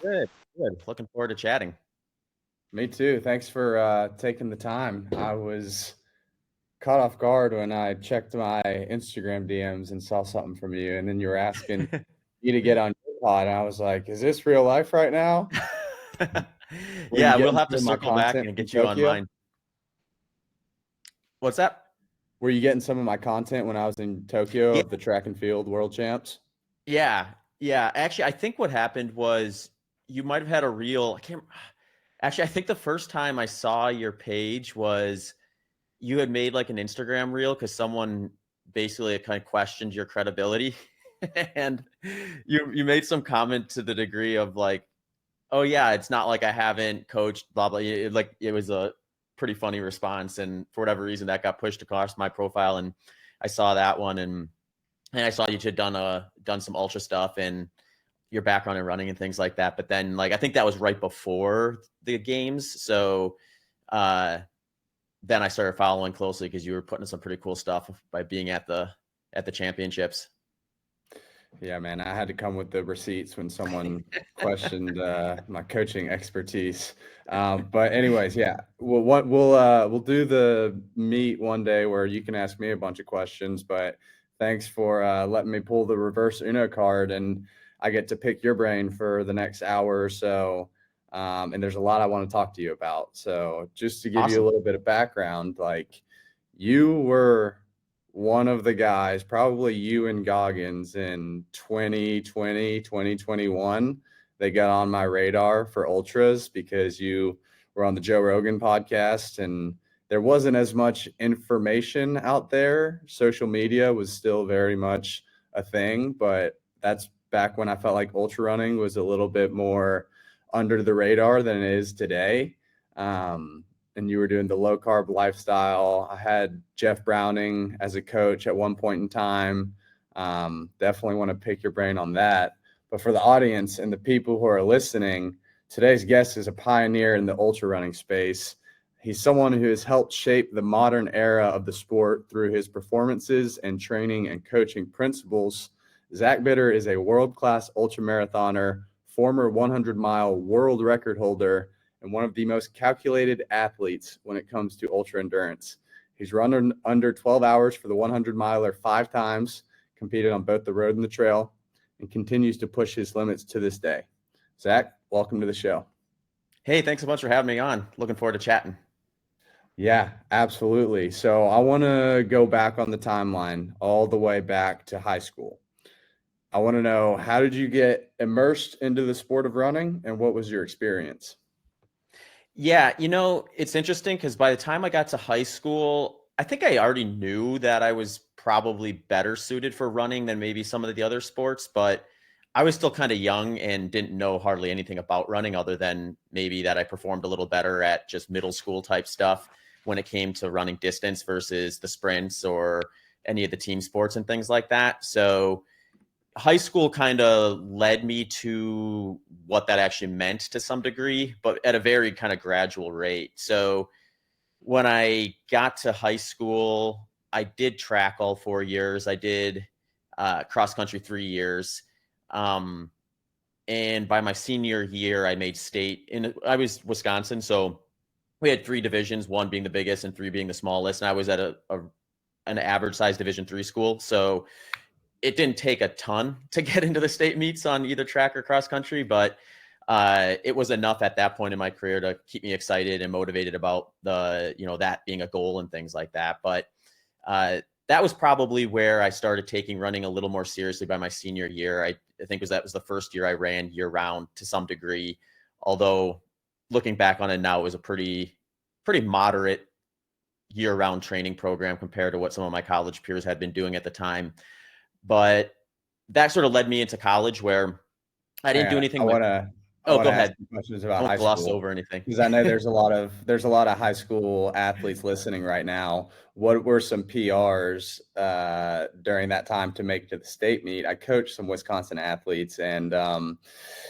Good, good. Looking forward to chatting. Me too. Thanks for taking the time. I was caught off guard when I checked my Instagram DMs and saw something from you, and then you were asking me to get on your pod, and I was like, "Is this real life right now?" Were you Yeah, we'll getting have some to of my circle back content and from get you on Tokyo? mine. What's that? Were you getting some of my content when I was in Tokyo Yeah, of the track and field world champs? yeah, yeah. Actually, I think what happened was you might have had a reel. I can't. Actually, I think the first time I saw your page was you had made like an Instagram reel because someone basically kind of questioned your credibility, and you made some comment to the degree of like, "Oh yeah, it's not like I haven't coached blah blah." Like it was a pretty funny response, and for whatever reason, that got pushed across my profile, and I saw that one, and I saw you had done some ultra stuff and your background in running and things like that. But then, like I think that was right before the games, so uh, then I started following closely because you were putting some pretty cool stuff by being at the championships. Yeah, man, I had to come with the receipts when someone questioned my coaching expertise. But anyways, yeah, we'll do the meet one day where you can ask me a bunch of questions. But thanks for letting me pull the reverse Uno card, and I get to pick your brain for the next hour or so. And there's a lot I want to talk to you about. So just to give you a Awesome. little bit of background, like you were one of the guys, probably you and Goggins in 2020, 2021, they got on my radar for ultras because you were on the Joe Rogan podcast and there wasn't as much information out there. Social media was still very much a thing, but that's back when I felt like ultra running was a little bit more under the radar than it is today. And you were doing the low carb lifestyle. I had Jeff Browning as a coach at one point in time. Definitely want to pick your brain on that. But for the audience and the people who are listening, today's guest is a pioneer in the ultra running space. He's someone who has helped shape the modern era of the sport through his performances and training and coaching principles. Zach Bitter is a world-class ultramarathoner, former 100-mile world record holder, and one of the most calculated athletes when it comes to ultra endurance. He's run under 12 hours for the 100 miler 5 times, competed on both the road and the trail, and continues to push his limits to this day. Zach, welcome to the show. Hey, thanks so much for having me on. Looking forward to chatting. Yeah, absolutely. So I want to go back on the timeline all the way back to high school. I want to know, how did you get immersed into the sport of running and what was your experience? Yeah, it's interesting because by the time I got to high school, I think I already knew that I was probably better suited for running than maybe some of the other sports, but I was still kind of young and didn't know hardly anything about running other than maybe that I performed a little better at just middle school type stuff when it came to running distance versus the sprints or any of the team sports and things like that. So high school kind of led me to what that actually meant to some degree, but at a very kind of gradual rate. So when I got to high school, I did track all 4 years. I did cross country 3 years. Um, and by my senior year, I made state. I was Wisconsin, so we had three divisions, one being the biggest and three being the smallest. And I was at an average size Division III school. So it didn't take a ton to get into the state meets on either track or cross country, but it was enough at that point in my career to keep me excited and motivated about that being a goal and things like that. But that was probably where I started taking running a little more seriously by my senior year. I think that was the first year I ran year round to some degree, although looking back on it now, it was a pretty moderate year round training program compared to what some of my college peers had been doing at the time. But that sort of led me into college where I didn't do I anything like, want to I oh, want go to ask ahead. you questions I about won't high gloss school over anything. because I know there's a lot of high school athletes listening right now. What were some PRs during that time to make it to the state meet? I coached some Wisconsin athletes, and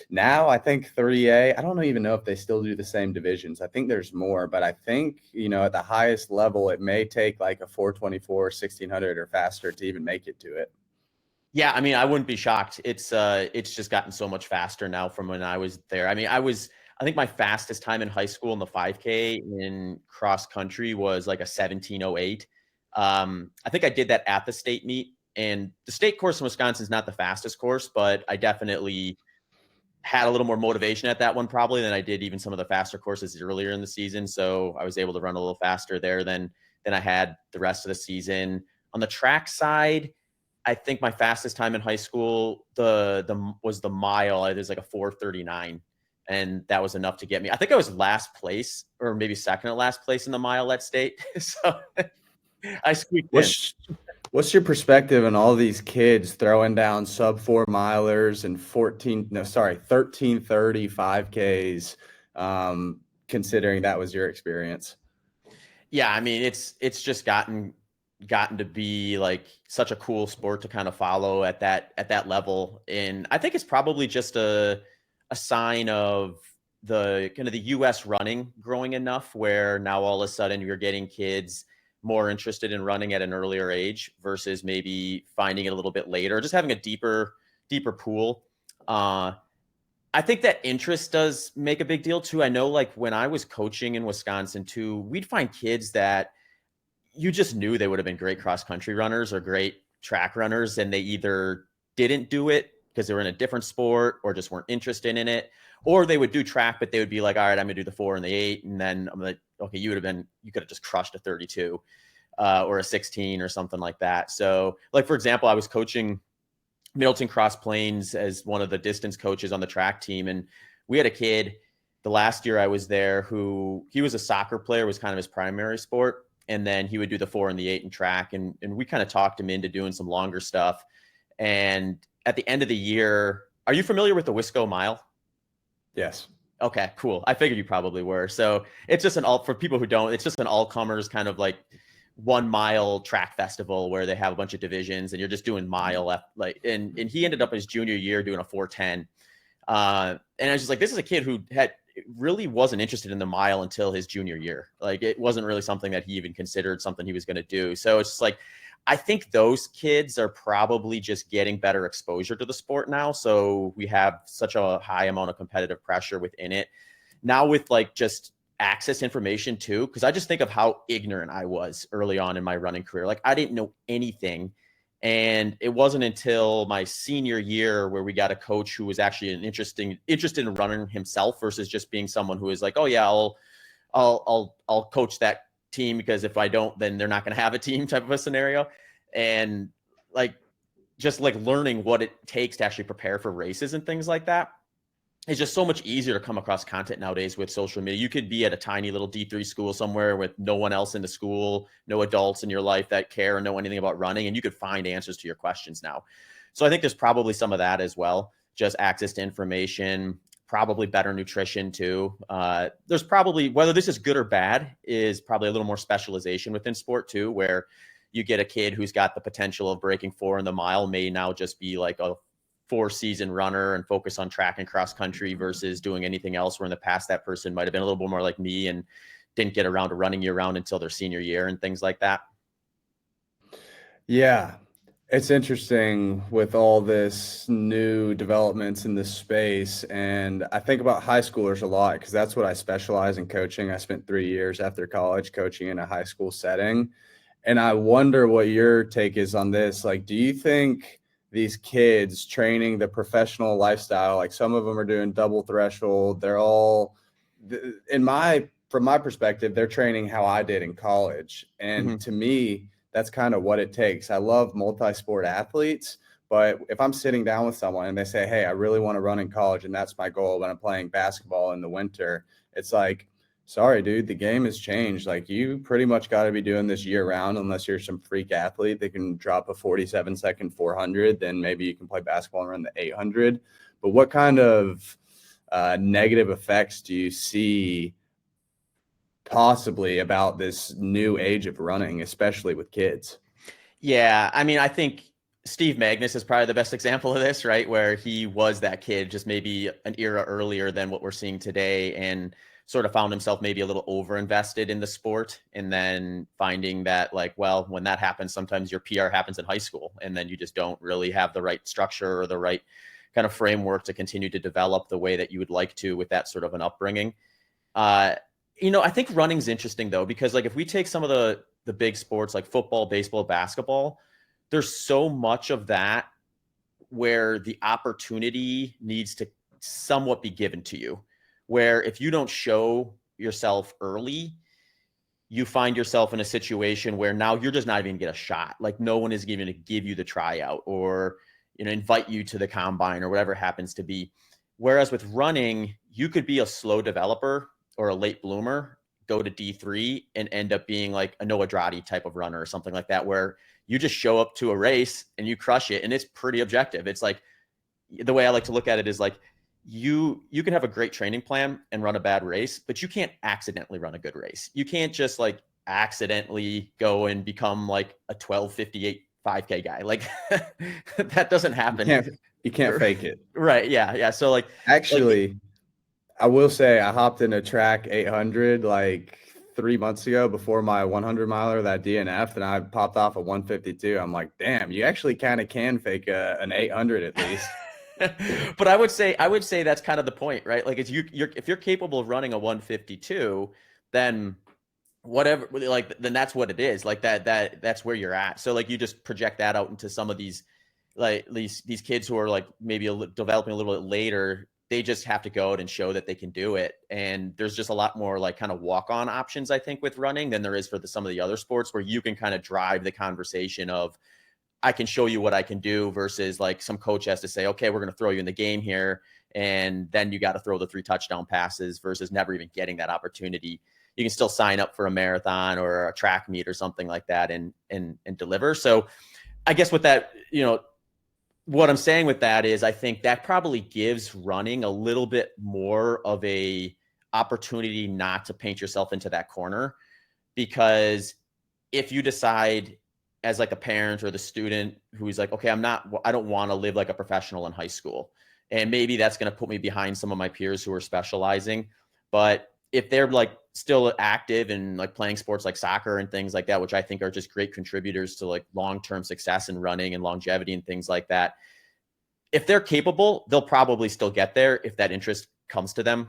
now I think 3A. I don't even know if they still do the same divisions. I think there's more, but I think at the highest level, it may take like a 424, 1600 or faster to even make it to it. Yeah, I mean, I wouldn't be shocked. It's just gotten so much faster now from when I was there. I mean, I think my fastest time in high school in the 5K in cross country was like a 17:08. I think I did that at the state meet, and the state course in Wisconsin is not the fastest course, but I definitely had a little more motivation at that one probably than I did even some of the faster courses earlier in the season. So I was able to run a little faster there than I had the rest of the season. On the track side, I think my fastest time in high school the was the mile. It was like a 4:39, and that was enough to get me. I think I was last place or maybe second to last place in the mile at state. So I squeaked in. What's what's your perspective on all these kids throwing down sub 4 milers and 13:30 5Ks, considering that was your experience? Yeah, I mean it's just gotten to be like such a cool sport to kind of follow at that level, and I think it's probably just a sign of the kind of the US running growing enough where now all of a sudden you're getting kids more interested in running at an earlier age versus maybe finding it a little bit later, just having a deeper pool. uh I think that interest does make a big deal too. I know like when I was coaching in Wisconsin too, we'd find kids that you just knew they would have been great cross country runners or great track runners, and they either didn't do it because they were in a different sport or just weren't interested in it, or they would do track, but they would be like, all right, I'm gonna do the 4 and the 8, and then I'm like, okay, you could have just crushed a 32 or a 16 or something like that. So, like for example, I was coaching Middleton Cross Plains as one of the distance coaches on the track team, and we had a kid the last year I was there who he was a soccer player, was kind of his primary sport, and then he would do the 4 and the 8 in track, and we kind of talked him into doing some longer stuff. And at the end of the year, are you familiar with the Wisco Mile? Yes. Okay, cool. I figured you probably were. So it's just an all for people who don't. It's just an all comers kind of like 1 mile track festival where they have a bunch of divisions, and you're just doing mile like. And he ended up his junior year doing a 4:10. And I was just like, this is a kid who had really wasn't interested in the mile until his junior year. Like it wasn't really something that he even considered something he was going to do. So it's just like, I think those kids are probably just getting better exposure to the sport now. So we have such a high amount of competitive pressure within it now with like just access information too. Cause I just think of how ignorant I was early on in my running career. Like I didn't know anything. And it wasn't until my senior year where we got a coach who was actually interested in running himself versus just being someone who is like, oh yeah, I'll coach that team because if I don't, then they're not going to have a team type of a scenario. And like just like learning what it takes to actually prepare for races and things like that. It's just so much easier to come across content nowadays with social media. You could be at a tiny little D3 school somewhere with no one else in the school, no adults in your life that care or know anything about running, and you could find answers to your questions now. So I think there's probably some of that as well, just access to information, probably better nutrition too. There's probably, whether this is good or bad, is probably a little more specialization within sport too, where you get a kid who's got the potential of breaking 4 in the mile may now just be like a 4-season runner and focus on track and cross country versus doing anything else, where in the past that person might have been a little bit more like me and didn't get around to running year round until their senior year and things like that. Yeah. It's interesting with all this new developments in this space. And I think about high schoolers a lot because that's what I specialize in coaching. I spent 3 years after college coaching in a high school setting. And I wonder what your take is on this. Like, do you think these kids training the professional lifestyle, like some of them are doing double threshold, they're all from my perspective, they're training how I did in college. And Mm-hmm. to me, that's kind of what it takes. I love multi-sport athletes, but if I'm sitting down with someone and they say, hey, I really want to run in college and that's my goal when I'm playing basketball in the winter, it's like, sorry, dude, the game has changed. Like you pretty much got to be doing this year round unless you're some freak athlete that can drop a 47-second 400, then maybe you can play basketball and run the 800. But what kind of negative effects do you see possibly about this new age of running, especially with kids? Yeah, I mean, I think Steve Magnus is probably the best example of this, right? Where he was that kid, just maybe an era earlier than what we're seeing today, and sort of found himself maybe a little over invested in the sport. And then finding that, like, well, when that happens, sometimes your PR happens in high school, and then you just don't really have the right structure or the right kind of framework to continue to develop the way that you would like to with that sort of an upbringing. Uh, I think running's interesting though, because like if we take some of the big sports like football, baseball, basketball, there's so much of that where the opportunity needs to somewhat be given to you. Where if you don't show yourself early, you find yourself in a situation where now you're just not even gonna get a shot. Like no one is even going to give you the tryout or invite you to the combine or whatever it happens to be. Whereas with running, you could be a slow developer or a late bloomer, go to D3 and end up being like a Noah Droddy type of runner or something like that, where you just show up to a race and you crush it. And it's pretty objective. It's like the way I like to look at it is like you can have a great training plan and run a bad race, but you can't accidentally run a good race. You can't just like accidentally go and become like a 12:58 5K guy. Like that doesn't happen. You can't fake it. Right. Yeah. Yeah. So like actually, I will say I hopped in a track 800 like 3 months ago before my 100 miler, that DNF, and I popped off a 152. I'm like, damn, you actually kind of can fake an 800 at least. But I would say that's kind of the point, right? Like if you're capable of running a 152, then whatever, like then that's what it is. Like that's where you're at. So like you just project that out into some of these like these kids who are like maybe developing a little bit later. They just have to go out and show that they can do it. And there's just a lot more like kind of walk-on options, I think, with running than there is for some of the other sports where you can kind of drive the conversation of I can show you what I can do versus like some coach has to say, okay, we're going to throw you in the game here. And then you got to throw the 3 touchdown passes versus never even getting that opportunity. You can still sign up for a marathon or a track meet or something like that and deliver. So I guess with that, what I'm saying with that is I think that probably gives running a little bit more of a opportunity not to paint yourself into that corner, because if you decide as like a parent or the student who's like, okay, I don't want to live like a professional in high school. And maybe that's going to put me behind some of my peers who are specializing. But if they're like still active and like playing sports like soccer and things like that, which I think are just great contributors to like long-term success in running and longevity and things like that, if they're capable, they'll probably still get there if that interest comes to them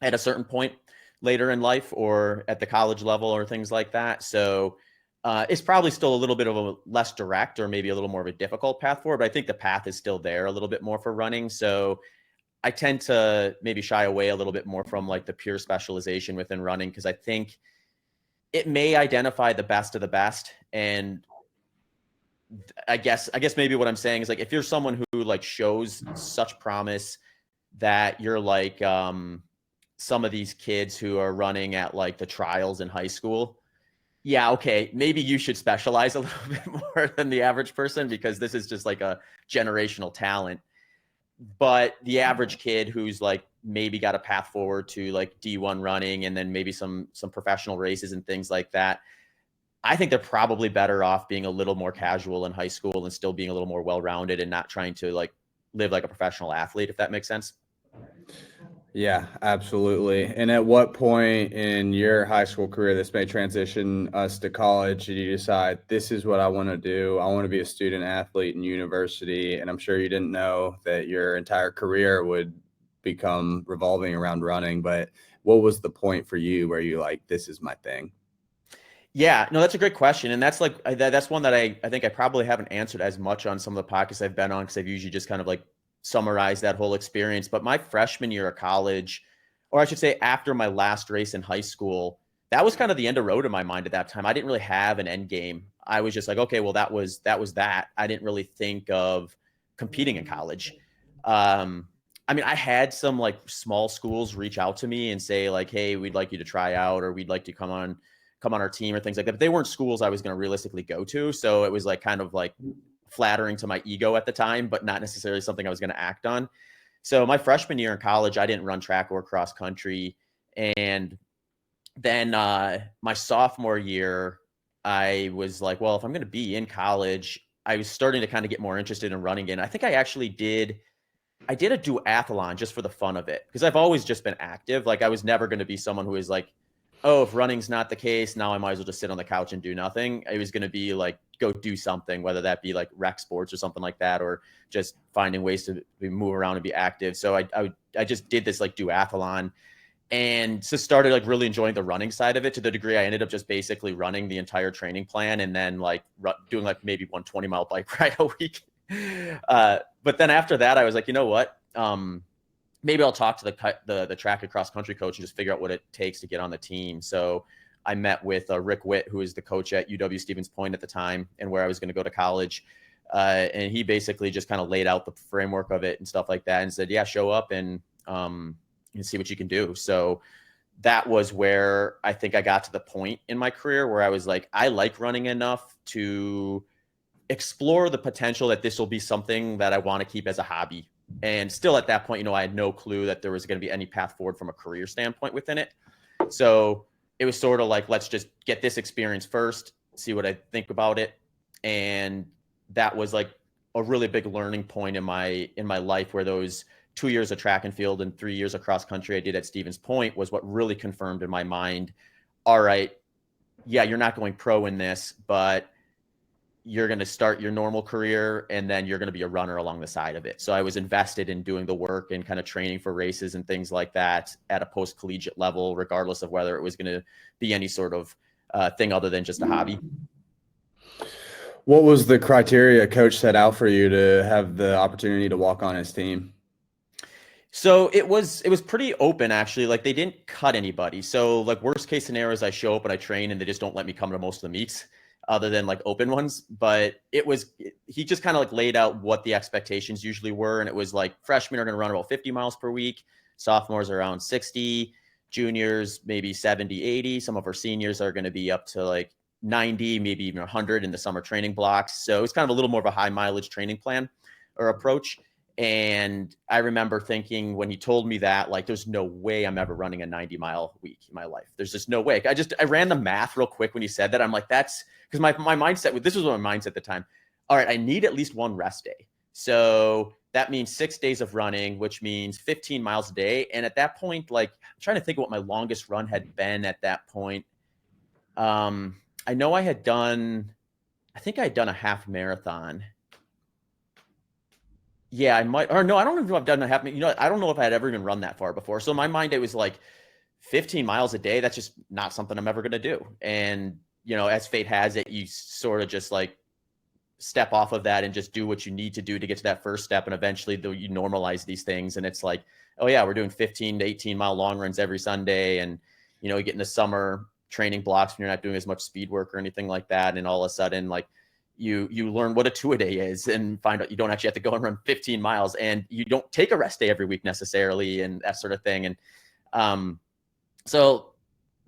at a certain point later in life or at the college level or things like that. So it's probably still a little bit of a less direct or maybe a little more of a difficult path forward, but I think the path is still there a little bit more for running. So I tend to maybe shy away a little bit more from like the pure specialization within running, because I think it may identify the best of the best. And I guess maybe what I'm saying is like, if you're someone who like shows such promise that you're like some of these kids who are running at like the trials in high school, yeah, okay, maybe you should specialize a little bit more than the average person, because this is just like a generational talent. But the average kid who's like maybe got a path forward to like D1 running and then maybe some professional races and things like that, I think they're probably better off being a little more casual in high school and still being a little more well-rounded and not trying to like live like a professional athlete, if that makes sense. Yeah, absolutely. And at what point in your high school career, this may transition us to college, did you decide this is what I want to do? I want to be a student athlete in university. And I'm sure you didn't know that your entire career would become revolving around running, but what was the point for you where you like, this is my thing? Yeah, no, that's a great question. And that's like, that's one that I think I probably haven't answered as much on some of the podcasts I've been on, because I've usually just kind of like summarized that whole experience. But my freshman year of college, or I should say after my last race in high school, that was kind of the end of road in my mind at that time. I didn't really have an end game. I was just like, okay, well, that was that. I didn't really think of competing in college. I mean, I had some like small schools reach out to me and say like, hey, we'd like you to try out, or we'd like to come on our team or things like that. But they weren't schools I was going to realistically go to. So it was like kind of like flattering to my ego at the time, but not necessarily something I was going to act on. So my freshman year in college, I didn't run track or cross country. And then my sophomore year, I was like, well, if I'm going to be in college, I was starting to kind of get more interested in running again. I think I did a duathlon just for the fun of it, because I've always just been active. Like I was never going to be someone who is like, oh, if running's not the case, now I might as well just sit on the couch and do nothing. I was going to be like, go do something, whether that be like rec sports or something like that, or just finding ways to move around and be active. So I just did this like duathlon, and just started like really enjoying the running side of it, to the degree I ended up just basically running the entire training plan, and then like doing like maybe 120-mile bike ride a week. But then after that, I was like, you know what? Maybe I'll talk to the track and cross country coach and just figure out what it takes to get on the team. So I met with Rick Witt, who was the coach at UW Stevens Point at the time, and where I was going to go to college. And he basically just kind of laid out the framework of it and stuff like that, and said, yeah, show up and see what you can do. So that was where I think I got to the point in my career where I was like, I like running enough to explore the potential that this will be something that I want to keep as a hobby. And still at that point, you know, I had no clue that there was going to be any path forward from a career standpoint within it. So it was sort of like, let's just get this experience first, see what I think about it. And that was like a really big learning point in my life, where those 2 years of track and field and 3 years of cross country I did at Stevens Point was what really confirmed in my mind, all right, yeah, you're not going pro in this, but you're going to start your normal career and then you're going to be a runner along the side of it. So I was invested in doing the work and kind of training for races and things like that at a post-collegiate level, regardless of whether it was going to be any sort of thing other than just a hobby. What was the criteria coach set out for you to have the opportunity to walk on his team? So it was pretty open, actually. Like they didn't cut anybody. So like worst case scenario is I show up and I train and they just don't let me come to most of the meets, other than like open ones. But he just kind of like laid out what the expectations usually were. And it was like freshmen are going to run about 50 miles per week. Sophomores around 60, juniors, maybe 70, 80. Some of our seniors are going to be up to like 90, maybe even 100 in the summer training blocks. So it's kind of a little more of a high mileage training plan or approach. And I remember thinking when he told me that, like, there's no way I'm ever running a 90-mile week in my life. There's just no way. I ran the math real quick when he said that. I'm like, that's because my mindset, this was my mindset at the time. All right, I need at least one rest day. So that means 6 days of running, which means 15 miles a day. And at that point, like, I'm trying to think of what my longest run had been at that point. I know I think I had done a half marathon. Yeah, I might, or no, I don't know if I've done a half. You know, I don't know if I had ever even run that far before. So in my mind, it was like 15 miles a day. That's just not something I'm ever going to do. And, you know, as fate has it, you sort of just like step off of that and just do what you need to do to get to that first step. And eventually you normalize these things. And it's like, oh yeah, we're doing 15 to 18-mile long runs every Sunday. And, you know, you get in the summer training blocks when you're not doing as much speed work or anything like that. And all of a sudden, like, you learn what a 2-a-day is and find out you don't actually have to go and run 15 miles, and you don't take a rest day every week necessarily, and that sort of thing. And so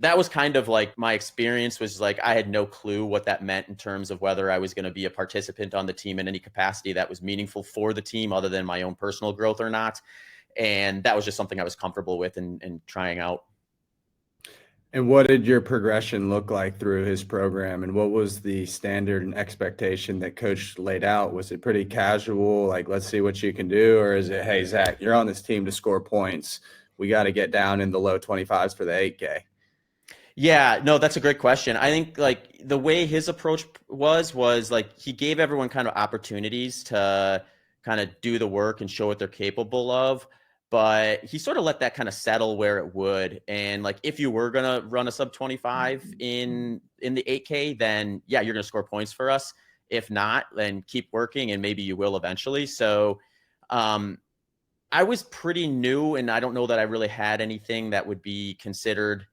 that was kind of like my experience. Was like I had no clue what that meant in terms of whether I was going to be a participant on the team in any capacity that was meaningful for the team other than my own personal growth or not. And that was just something I was comfortable with and trying out. And what did your progression look like through his program? And what was the standard and expectation that coach laid out? Was it pretty casual, like, let's see what you can do? Or is it, hey, Zach, you're on this team to score points. We got to get down in the low 25s for the 8K? Yeah, no, that's a great question. I think like the way his approach was like he gave everyone kind of opportunities to kind of do the work and show what they're capable of. But he sort of let that kind of settle where it would. And like, if you were going to run a sub 25 in the 8K, then yeah, you're going to score points for us. If not, then keep working and maybe you will eventually. So I was pretty new, and I don't know that I really had anything that would be considered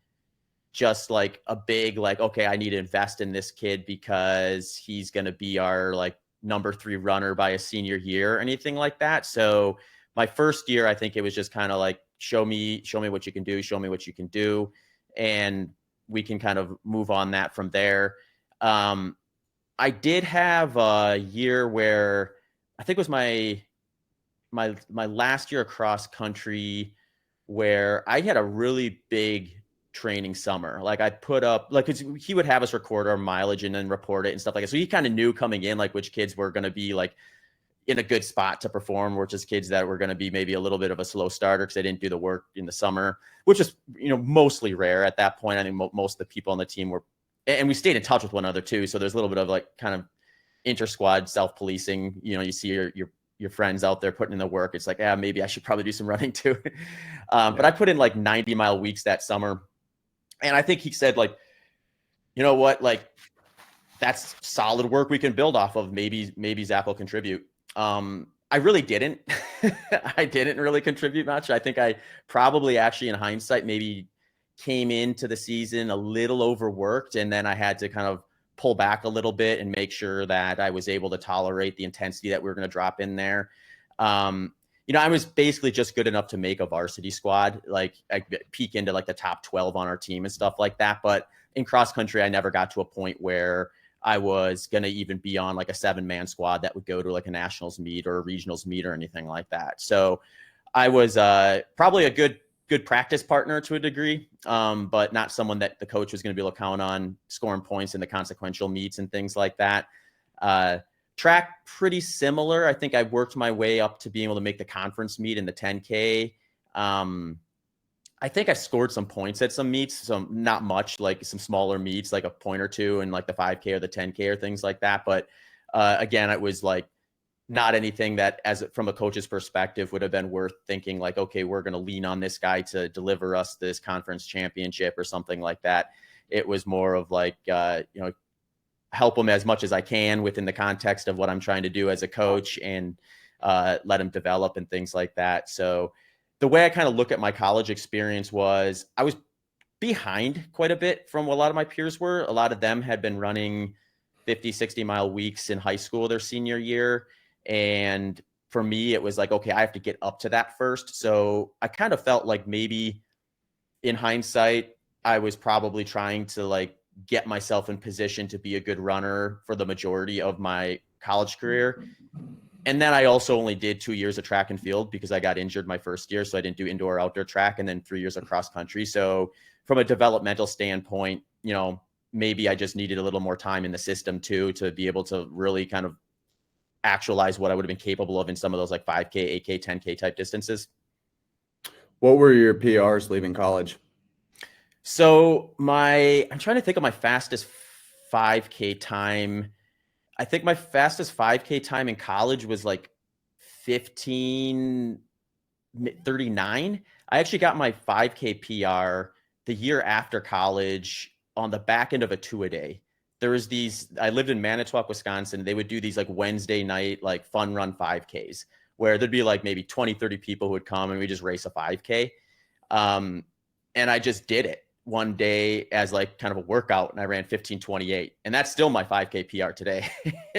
just like a big, like, okay, I need to invest in this kid because he's going to be our like number 3 runner by a senior year or anything like that. So my first year, I think it was just kind of like, show me what you can do, show me what you can do. And we can kind of move on that from there. I did have a year where I think it was my last year across country where I had a really big training summer. Like I put up, like, 'cause he would have us record our mileage and then report it and stuff like that. So he kind of knew coming in, like which kids were going to be like in a good spot to perform, which is kids that were going to be maybe a little bit of a slow starter because they didn't do the work in the summer, which is, mostly rare at that point. I think most of the people on the team were, and we stayed in touch with one another too. So there's a little bit of like kind of inter-squad self-policing. You see your friends out there putting in the work. It's like, maybe I should probably do some running too. But I put in like 90-mile weeks that summer. And I think he said like, you know what, like that's solid work we can build off of. Maybe Zach will contribute. I really didn't. I didn't really contribute much. I think I probably actually in hindsight maybe came into the season a little overworked, and then I had to kind of pull back a little bit and make sure that I was able to tolerate the intensity that we were going to drop in there. I was basically just good enough to make a varsity squad. Like I peek into like the top 12 on our team and stuff like that. But in cross country, I never got to a point where I was going to even be on like a 7-man squad that would go to like a nationals meet or a regionals meet or anything like that. So I was probably a good practice partner to a degree, but not someone that the coach was going to be able to count on scoring points in the consequential meets and things like that. Track, pretty similar. I think I worked my way up to being able to make the conference meet in the 10K. I think I scored some points at some meets, some not much, like some smaller meets, like a point or two in like the 5K or the 10K or things like that. But again, it was like not anything that, as from a coach's perspective, would have been worth thinking like, okay, we're going to lean on this guy to deliver us this conference championship or something like that. It was more of like, help him as much as I can within the context of what I'm trying to do as a coach, and let him develop and things like that. So the way I kind of look at my college experience was I was behind quite a bit from what a lot of my peers were. A lot of them had been running 50, 60-mile weeks in high school their senior year. And for me, it was like, okay, I have to get up to that first. So I kind of felt like maybe in hindsight, I was probably trying to like get myself in position to be a good runner for the majority of my college career. And then I also only did 2 years of track and field because I got injured my first year. So I didn't do indoor outdoor track, and then 3 years of cross country. So from a developmental standpoint, maybe I just needed a little more time in the system too, to be able to really kind of actualize what I would have been capable of in some of those like 5K, 8K, 10K type distances. What were your PRs leaving college? So I'm trying to think of my fastest 5K time. I think my fastest 5K time in college was like 15:39. I actually got my 5K PR the year after college on the back end of a 2-a-day. There was I lived in Manitowoc, Wisconsin. They would do these like Wednesday night, like fun run 5Ks where there'd be like maybe 20, 30 people who would come and we just race a 5K. And I just did it one day as like kind of a workout, and I ran 15:28, and that's still my 5K PR today.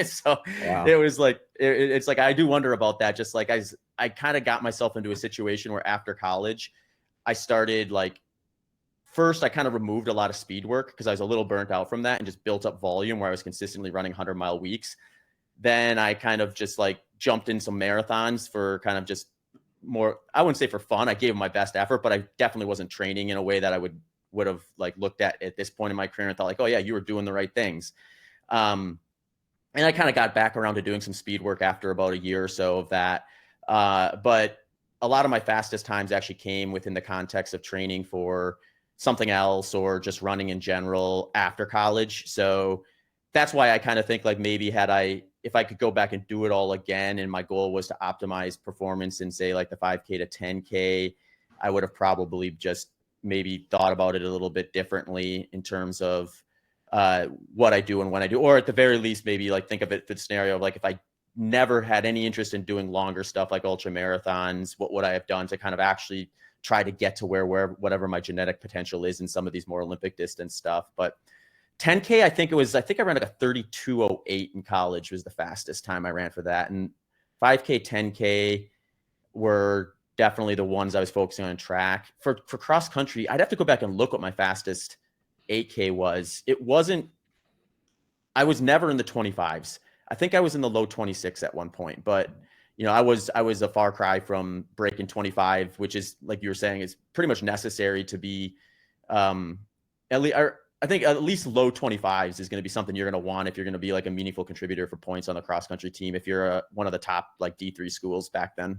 So wow. It was like, it's like, I do wonder about that. Just like I kind of got myself into a situation where after college, I started like, first I kind of removed a lot of speed work because I was a little burnt out from that, and just built up volume where I was consistently running 100-mile weeks. Then I kind of just like jumped in some marathons for kind of just more, I wouldn't say for fun. I gave my best effort, but I definitely wasn't training in a way that I would have like looked at this point in my career and thought like, oh yeah, you were doing the right things. And I kind of got back around to doing some speed work after about a year or so of that. But a lot of my fastest times actually came within the context of training for something else or just running in general after college. So that's why I kind of think like maybe if I could go back and do it all again, and my goal was to optimize performance in say like the 5K to 10K, I would have probably just maybe thought about it a little bit differently in terms of what I do and when I do, or at the very least, maybe like think of it for the scenario of like, if I never had any interest in doing longer stuff like ultra marathons, what would I have done to kind of actually try to get to whatever my genetic potential is in some of these more Olympic distance stuff. But 10K, I think I ran like a 32:08 in college was the fastest time I ran for that. And 5K, 10K were definitely the ones I was focusing on track. For cross country, I'd have to go back and look what my fastest 8K was. I was never in the 25s. I think I was in the low 26 at one point, but I was a far cry from breaking 25, which is, like you were saying, is pretty much necessary to be Um, at least, I think at least low 25s is going to be something you're going to want if you're going to be like a meaningful contributor for points on the cross country team. If you're one of the top like D3 schools back then.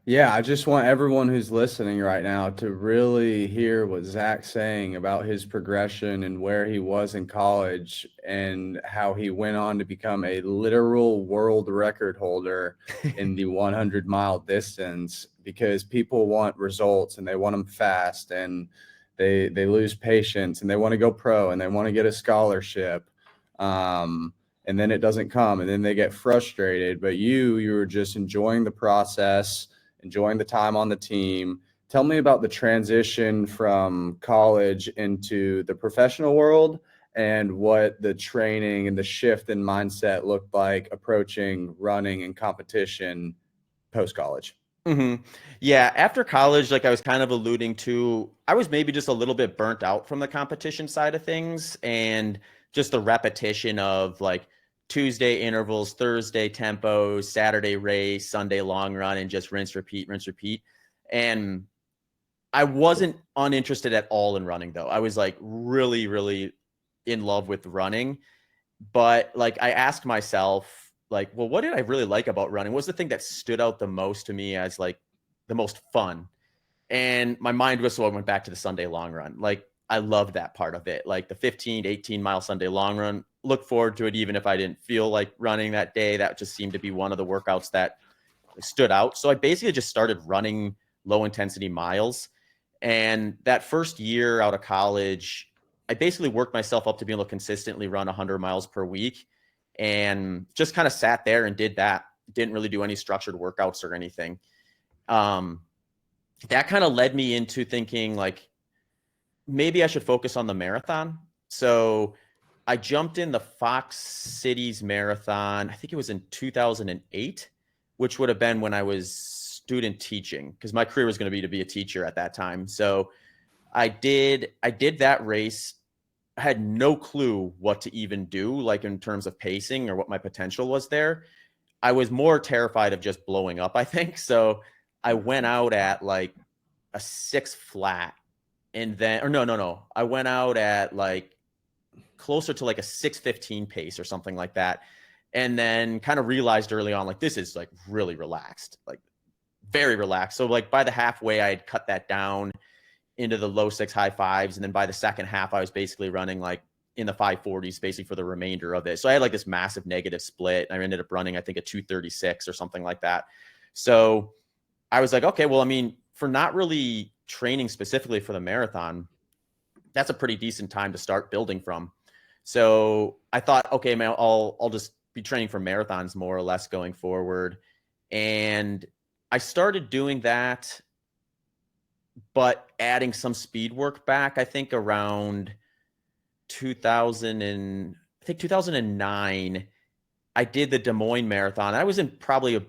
Yeah, I just want everyone who's listening right now to really hear what Zach's saying about his progression and where he was in college and how he went on to become a literal world record holder in the 100-mile distance, because people want results and they want them fast, and they lose patience and they want to go pro and they want to get a scholarship. And then it doesn't come, and then they get frustrated. But you were just enjoying the process, enjoying the time on the team. Tell me about the transition from college into the professional world and what the training and the shift in mindset looked like approaching running and competition post-college. Mm-hmm. Yeah. After college, like I was kind of alluding to, I was maybe just a little bit burnt out from the competition side of things and just the repetition of like Tuesday intervals, Thursday tempos, Saturday race, Sunday long run, and just rinse, repeat, rinse, repeat. And I wasn't uninterested at all in running, though. I was like really, really in love with running. But like I asked myself, like, well, what did I really like about running? What's the thing that stood out the most to me as like the most fun? And my mind whistle, I went back to the Sunday long run. Like I loved that part of it. Like the 15 to 18 mile Sunday long run. Look forward to it even if I didn't feel like running that day. That just seemed to be one of the workouts that stood out. So I basically just started running low intensity miles. And that first year out of college, I basically worked myself up to be able to consistently run 100 miles per week and just kind of sat there and did that. Didn't really do any structured workouts or anything. That kind of led me into thinking like maybe I should focus on the marathon. So I jumped in the Fox Cities Marathon. I think it was in 2008, which would have been when I was student teaching, because my career was going to be a teacher at that time. So I did that race. I had no clue what to even do, like in terms of pacing or what my potential was there. I was more terrified of just blowing up, I think. So I went out at like a 6 flat, and then, or no. I went out at like closer to like a 6:15 pace or something like that. And then kind of realized early on, like, this is like really relaxed, like very relaxed. So like by the halfway, I had cut that down into the low 6, high 5s. And then by the second half, I was basically running like in the 540s basically for the remainder of it. So I had like this massive negative split. I ended up running, I think, a 236 or something like that. So I was like, okay, well, I mean, for not really training specifically for the marathon, that's a pretty decent time to start building from. So I thought, okay, man, I'll just be training for marathons more or less going forward. And I started doing that, but adding some speed work back, I think around 2009, I did the Des Moines Marathon. I was in probably a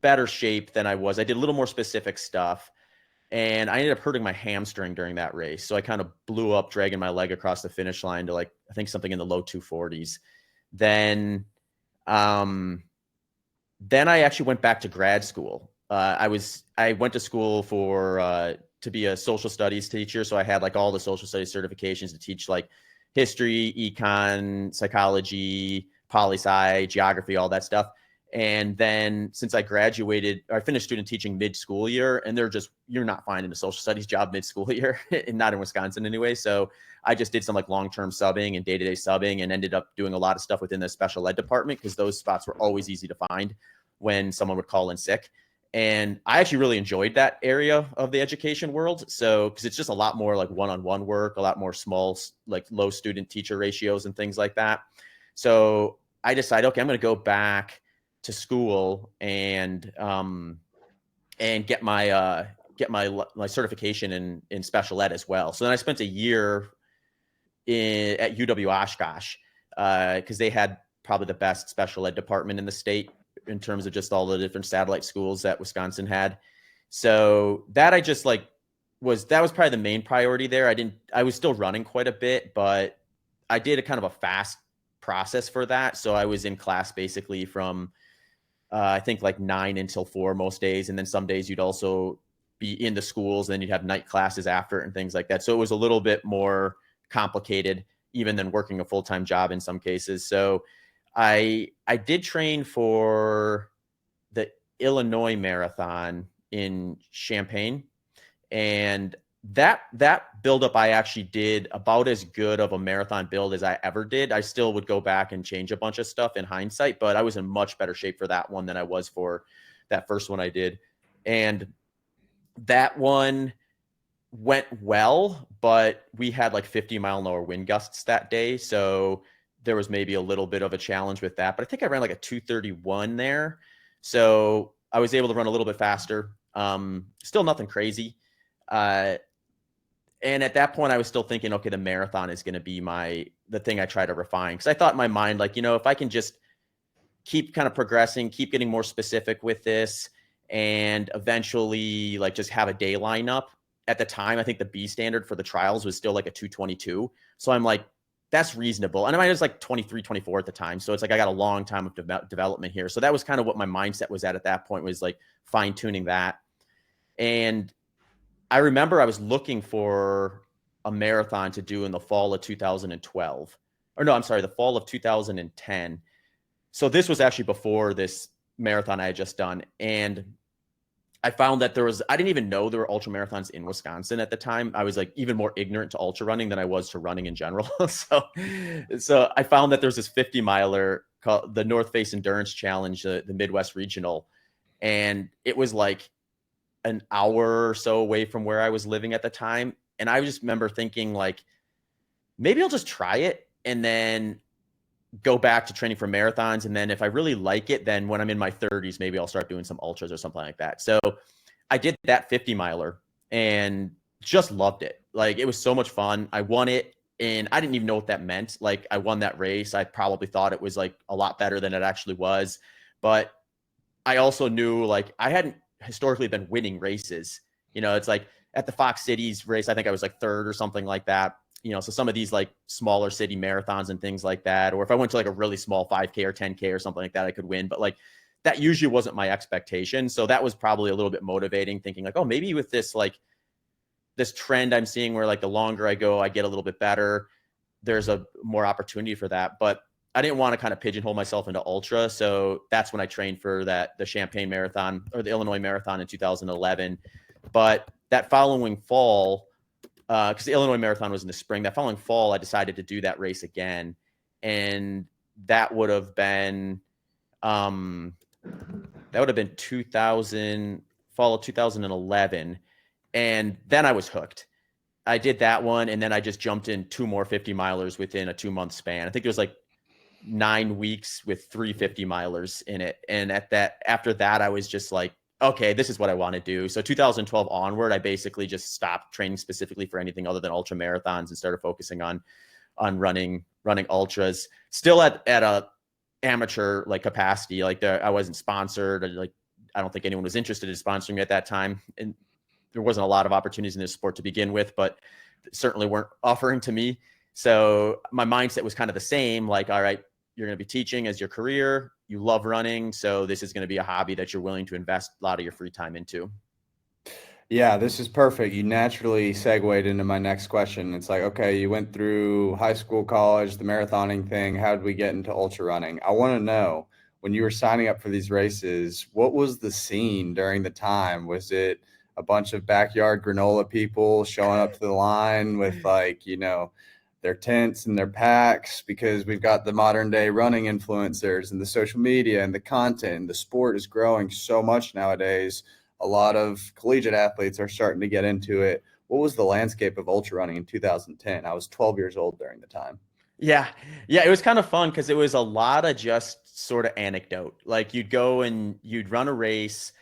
better shape than I was. I did a little more specific stuff, and I ended up hurting my hamstring during that race. So I kind of blew up, dragging my leg across the finish line to like, I think something in the low 240s. Then, then I actually went back to grad school. I went to school for to be a social studies teacher, so I had like all the social studies certifications to teach like history, econ, psychology, poli-sci, geography, all that stuff. And then since I graduated, I finished student teaching mid-school year, and you're not finding a social studies job mid-school year, and not in Wisconsin anyway. So I just did some like long-term subbing and day-to-day subbing, and ended up doing a lot of stuff within the special ed department because those spots were always easy to find when someone would call in sick. And I actually really enjoyed that area of the education world. So, because it's just a lot more like one-on-one work, a lot more small, like low student teacher ratios and things like that. So I decided, okay, I'm going to go back to school and get my certification in special ed as well. So then I spent a year at UW Oshkosh because they had probably the best special ed department in the state in terms of just all the different satellite schools that Wisconsin had. So that was probably the main priority there. I was still running quite a bit, but I did a kind of a fast process for that. So I was in class basically from I think like 9 until 4 most days. And then some days you'd also be in the schools, and then you'd have night classes after it and things like that. So it was a little bit more complicated even than working a full-time job in some cases. So I did train for the Illinois Marathon in Champaign, and that buildup I actually did about as good of a marathon build as I ever did. I still would go back and change a bunch of stuff in hindsight, but I was in much better shape for that one than I was for that first one I did. And that one went well, but we had like 50-mile-an-hour wind gusts that day. So there was maybe a little bit of a challenge with that. But I think I ran like a 2:31 there. So I was able to run a little bit faster. Still nothing crazy. And at that point, I was still thinking, okay, the marathon is going to be the thing I try to refine. Because I thought in my mind, like, if I can just keep kind of progressing, keep getting more specific with this, and eventually like just have a day lineup. At the time, I think the B standard for the trials was still like a 2:22. So I'm like, that's reasonable. And I was like 23, 24 at the time. So it's like, I got a long time of development here. So that was kind of what my mindset was at that point, was like fine tuning that. And I remember I was looking for a marathon to do in the fall of 2012. Or no, I'm sorry, the fall of 2010. So this was actually before this marathon I had just done. And I found that I didn't even know there were ultra marathons in Wisconsin at the time. I was like even more ignorant to ultra running than I was to running in general. So I found that there's this 50-miler called the North Face Endurance Challenge, the Midwest Regional. And it was like an hour or so away from where I was living at the time. And I just remember thinking like, maybe I'll just try it and then go back to training for marathons. And then if I really like it, then when I'm in my 30s, maybe I'll start doing some ultras or something like that. So I did that 50-miler and just loved it. Like, it was so much fun. I won it, and I didn't even know what that meant. Like, I won that race. I probably thought it was like a lot better than it actually was. But I also knew like I hadn't historically been winning races. It's like at the Fox Cities race, I think I was like third or something like that. So some of these like smaller city marathons and things like that, or if I went to like a really small 5K or 10K or something like that, I could win. But like that usually wasn't my expectation. So that was probably a little bit motivating, thinking like, oh, maybe with this, like this trend I'm seeing where like the longer I go, I get a little bit better. There's a more opportunity for that. But I didn't want to kind of pigeonhole myself into ultra. So that's when I trained for the Champaign Marathon, or the Illinois Marathon, in 2011. But that following fall, because the Illinois Marathon was in the spring, that following fall, I decided to do that race again. And that would have been, 2000, fall of 2011. And then I was hooked. I did that one. And then I just jumped in 2 more 50-milers within a 2-month span. I think it was like 9 weeks with 3 50-milers in it. And after that, I was just like, okay, this is what I want to do. So 2012 onward, I basically just stopped training specifically for anything other than ultra marathons and started focusing on running ultras, still at a amateur like capacity. Like, I wasn't sponsored. Like, I don't think anyone was interested in sponsoring me at that time. And there wasn't a lot of opportunities in this sport to begin with, but certainly weren't offering to me. So my mindset was kind of the same. Like, all right, you're going to be teaching as your career. You love running. So this is going to be a hobby that you're willing to invest a lot of your free time into. Yeah, this is perfect. You naturally segued into my next question. It's like, okay, you went through high school, college, the marathoning thing. How did we get into ultra running? I want to know, when you were signing up for these races, what was the scene during the time? Was it a bunch of backyard granola people showing up to the line with their tents and their packs? Because we've got the modern day running influencers and the social media and the content. The sport is growing so much nowadays. A lot of collegiate athletes are starting to get into it. What was the landscape of ultra running in 2010? I was 12 years old during the time. Yeah. It was kind of fun because it was a lot of just sort of anecdote. Like, you'd go and you'd run a race,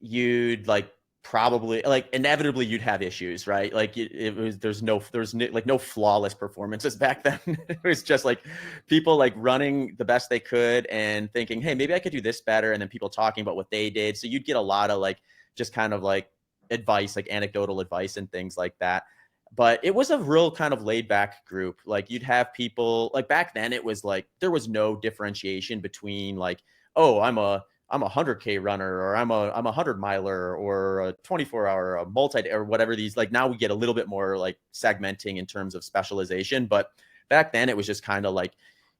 you'd like probably like inevitably you'd have issues, right? Like, there's no flawless performances back then. It was just like people like running the best they could and thinking, hey, maybe I could do this better. And then people talking about what they did. So you'd get a lot of like just kind of like advice, like anecdotal advice and things like that. But it was a real kind of laid back group. Like, you'd have people like back then, it was like there was no differentiation between like, oh, I'm a I'm a 100K runner, or I'm a 100 miler, or a 24-hour, a multi, or whatever these, like, now we get a little bit more like segmenting in terms of specialization. But back then it was just kind of like,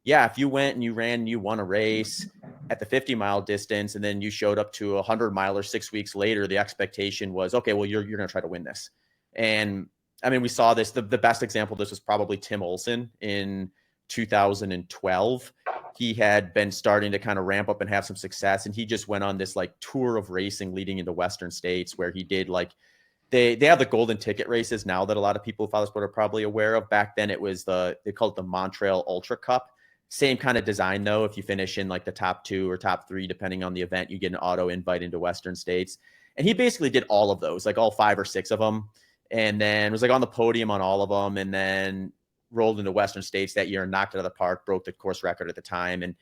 yeah, if you went and you ran and you won a race at the 50-mile distance, and then you showed up to a 100-miler 6 weeks later, the expectation was, okay, well, you're going to try to win this. And I mean, we saw this, the best example of this was probably Tim Olson in 2012. He had been starting to kind of ramp up and have some success, and he just went on this like tour of racing leading into Western states, where he did like, they have the golden ticket races now that a lot of people who follow sport are probably aware of. Back then it was they called it the Montreal Ultra Cup. Same kind of design though. If you finish in like the top 2 or top 3, depending on the event, you get an auto invite into Western states. And he basically did all of those, like all 5 or 6 of them, and then was like on the podium on all of them, and then rolled into Western states that year and knocked it out of the park, broke the course record at the time. And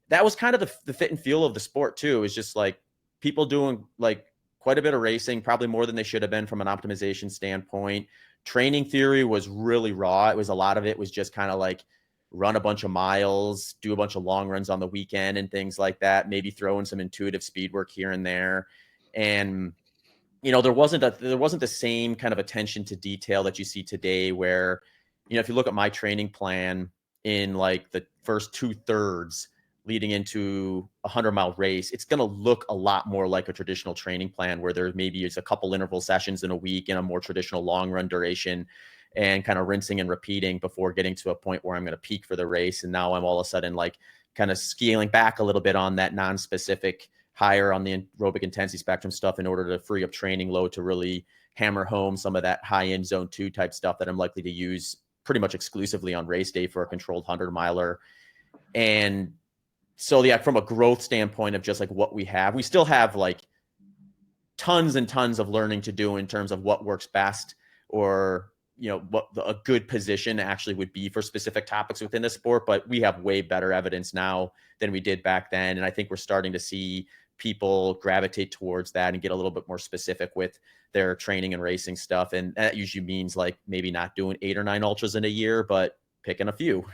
that was kind of the fit and feel of the sport too. It was just like people doing like quite a bit of racing, probably more than they should have been from an optimization standpoint. Training theory was really raw. It was, a lot of it was just kind of like run a bunch of miles, do a bunch of long runs on the weekend and things like that, maybe throw in some intuitive speed work here and there. And there wasn't the same kind of attention to detail that you see today, where, if you look at my training plan in like the first 2/3 leading into a 100-mile race, it's going to look a lot more like a traditional training plan, where there maybe is a couple interval sessions in a week and a more traditional long run duration, and kind of rinsing and repeating before getting to a point where I'm going to peak for the race. And now I'm all of a sudden like kind of scaling back a little bit on that non-specific, higher on the aerobic intensity spectrum stuff in order to free up training load to really hammer home some of that high end zone 2 type stuff that I'm likely to use pretty much exclusively on race day for a controlled 100-miler. And so, yeah, from a growth standpoint of just like what we still have like tons and tons of learning to do in terms of what works best, or, what a good position actually would be for specific topics within the sport. But we have way better evidence now than we did back then. And I think we're starting to see people gravitate towards that and get a little bit more specific with their training and racing stuff. And that usually means like maybe not doing 8 or 9 ultras in a year, but picking a few.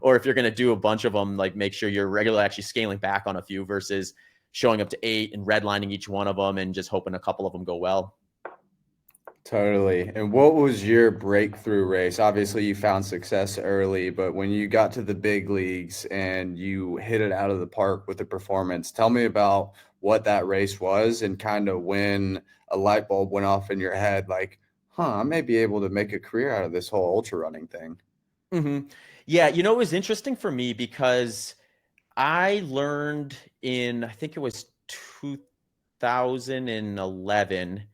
Or if you're going to do a bunch of them, like make sure you're regularly actually scaling back on a few versus showing up to 8 and redlining each one of them and just hoping a couple of them go well. Totally. And what was your breakthrough race? Obviously, you found success early, but when you got to the big leagues and you hit it out of the park with the performance, tell me about what that race was, and kind of when a light bulb went off in your head, like, I may be able to make a career out of this whole ultra running thing. Mm-hmm. Yeah, it was interesting for me because I learned in, I think it was 2011,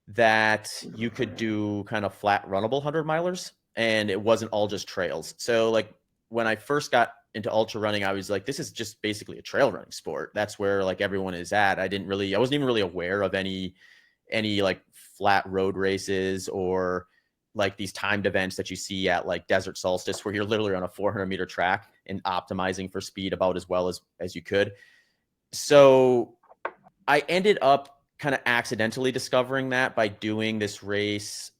that you could do kind of flat runnable 100-milers, and it wasn't all just trails. So like when I first got into ultra running, I was like, this is just basically a trail running sport. That's where like everyone is at. I wasn't even really aware of any like flat road races or like these timed events that you see at like Desert Solstice, where you're literally on a 400-meter track and optimizing for speed about as well as you could. So I ended up kind of accidentally discovering that by doing this race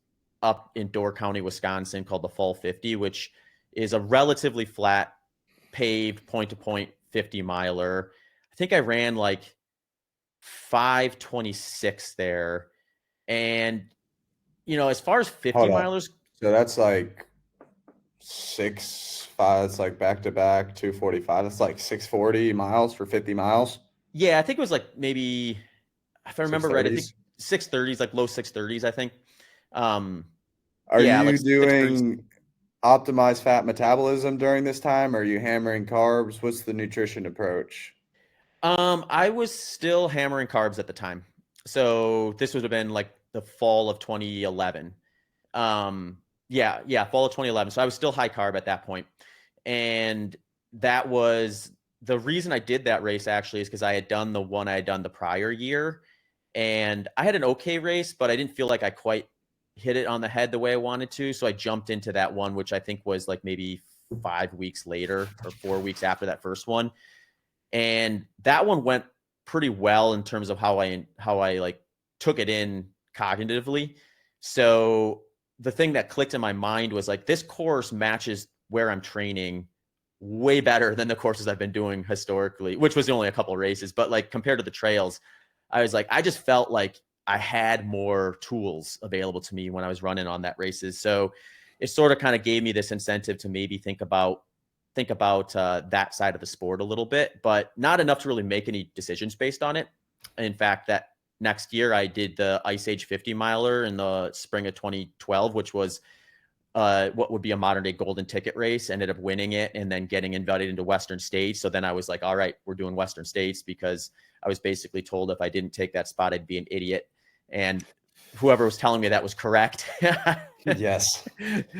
up in Door County, Wisconsin, called the Fall 50, which is a relatively flat, paved, point-to-point 50-miler. I think I ran like 5:26 there. And, as far as 50-milers. So that's like 6.5. It's like back-to-back 2:45. That's like 6:40 miles for 50 miles. Yeah, I think it was like maybe, if I remember right, I think 6:30s, like low 6:30s, I think. Are yeah, you like doing optimized fat metabolism during this time? Are you hammering carbs? What's the nutrition approach? I was still hammering carbs at the time. So this would have been like the fall of 2011. Yeah, fall of 2011. So I was still high carb at that point. And that was the reason I did that race, actually, is because I had done the one I had done the prior year. And I had an okay race, but I didn't feel like I quite hit it on the head the way I wanted to. So I jumped into that one, which I think was like maybe 5 weeks later or 4 weeks after that first one. And that one went pretty well in terms of how I like took it in cognitively. So the thing that clicked in my mind was like, this course matches where I'm training way better than the courses I've been doing historically, which was only a couple races. But like compared to the trails, I was like, I just felt like I had more tools available to me when I was running on that races. So it sort of kind of gave me this incentive to maybe think about that side of the sport a little bit, but not enough to really make any decisions based on it. In fact, that next year I did the Ice Age 50 miler in the spring of 2012, which was what would be a modern day golden ticket race. Ended up winning it and then getting invited into Western States. So then I was like, all right, we're doing Western States, because I was basically told if I didn't take that spot, I'd be an idiot. And whoever was telling me that was correct. Yes.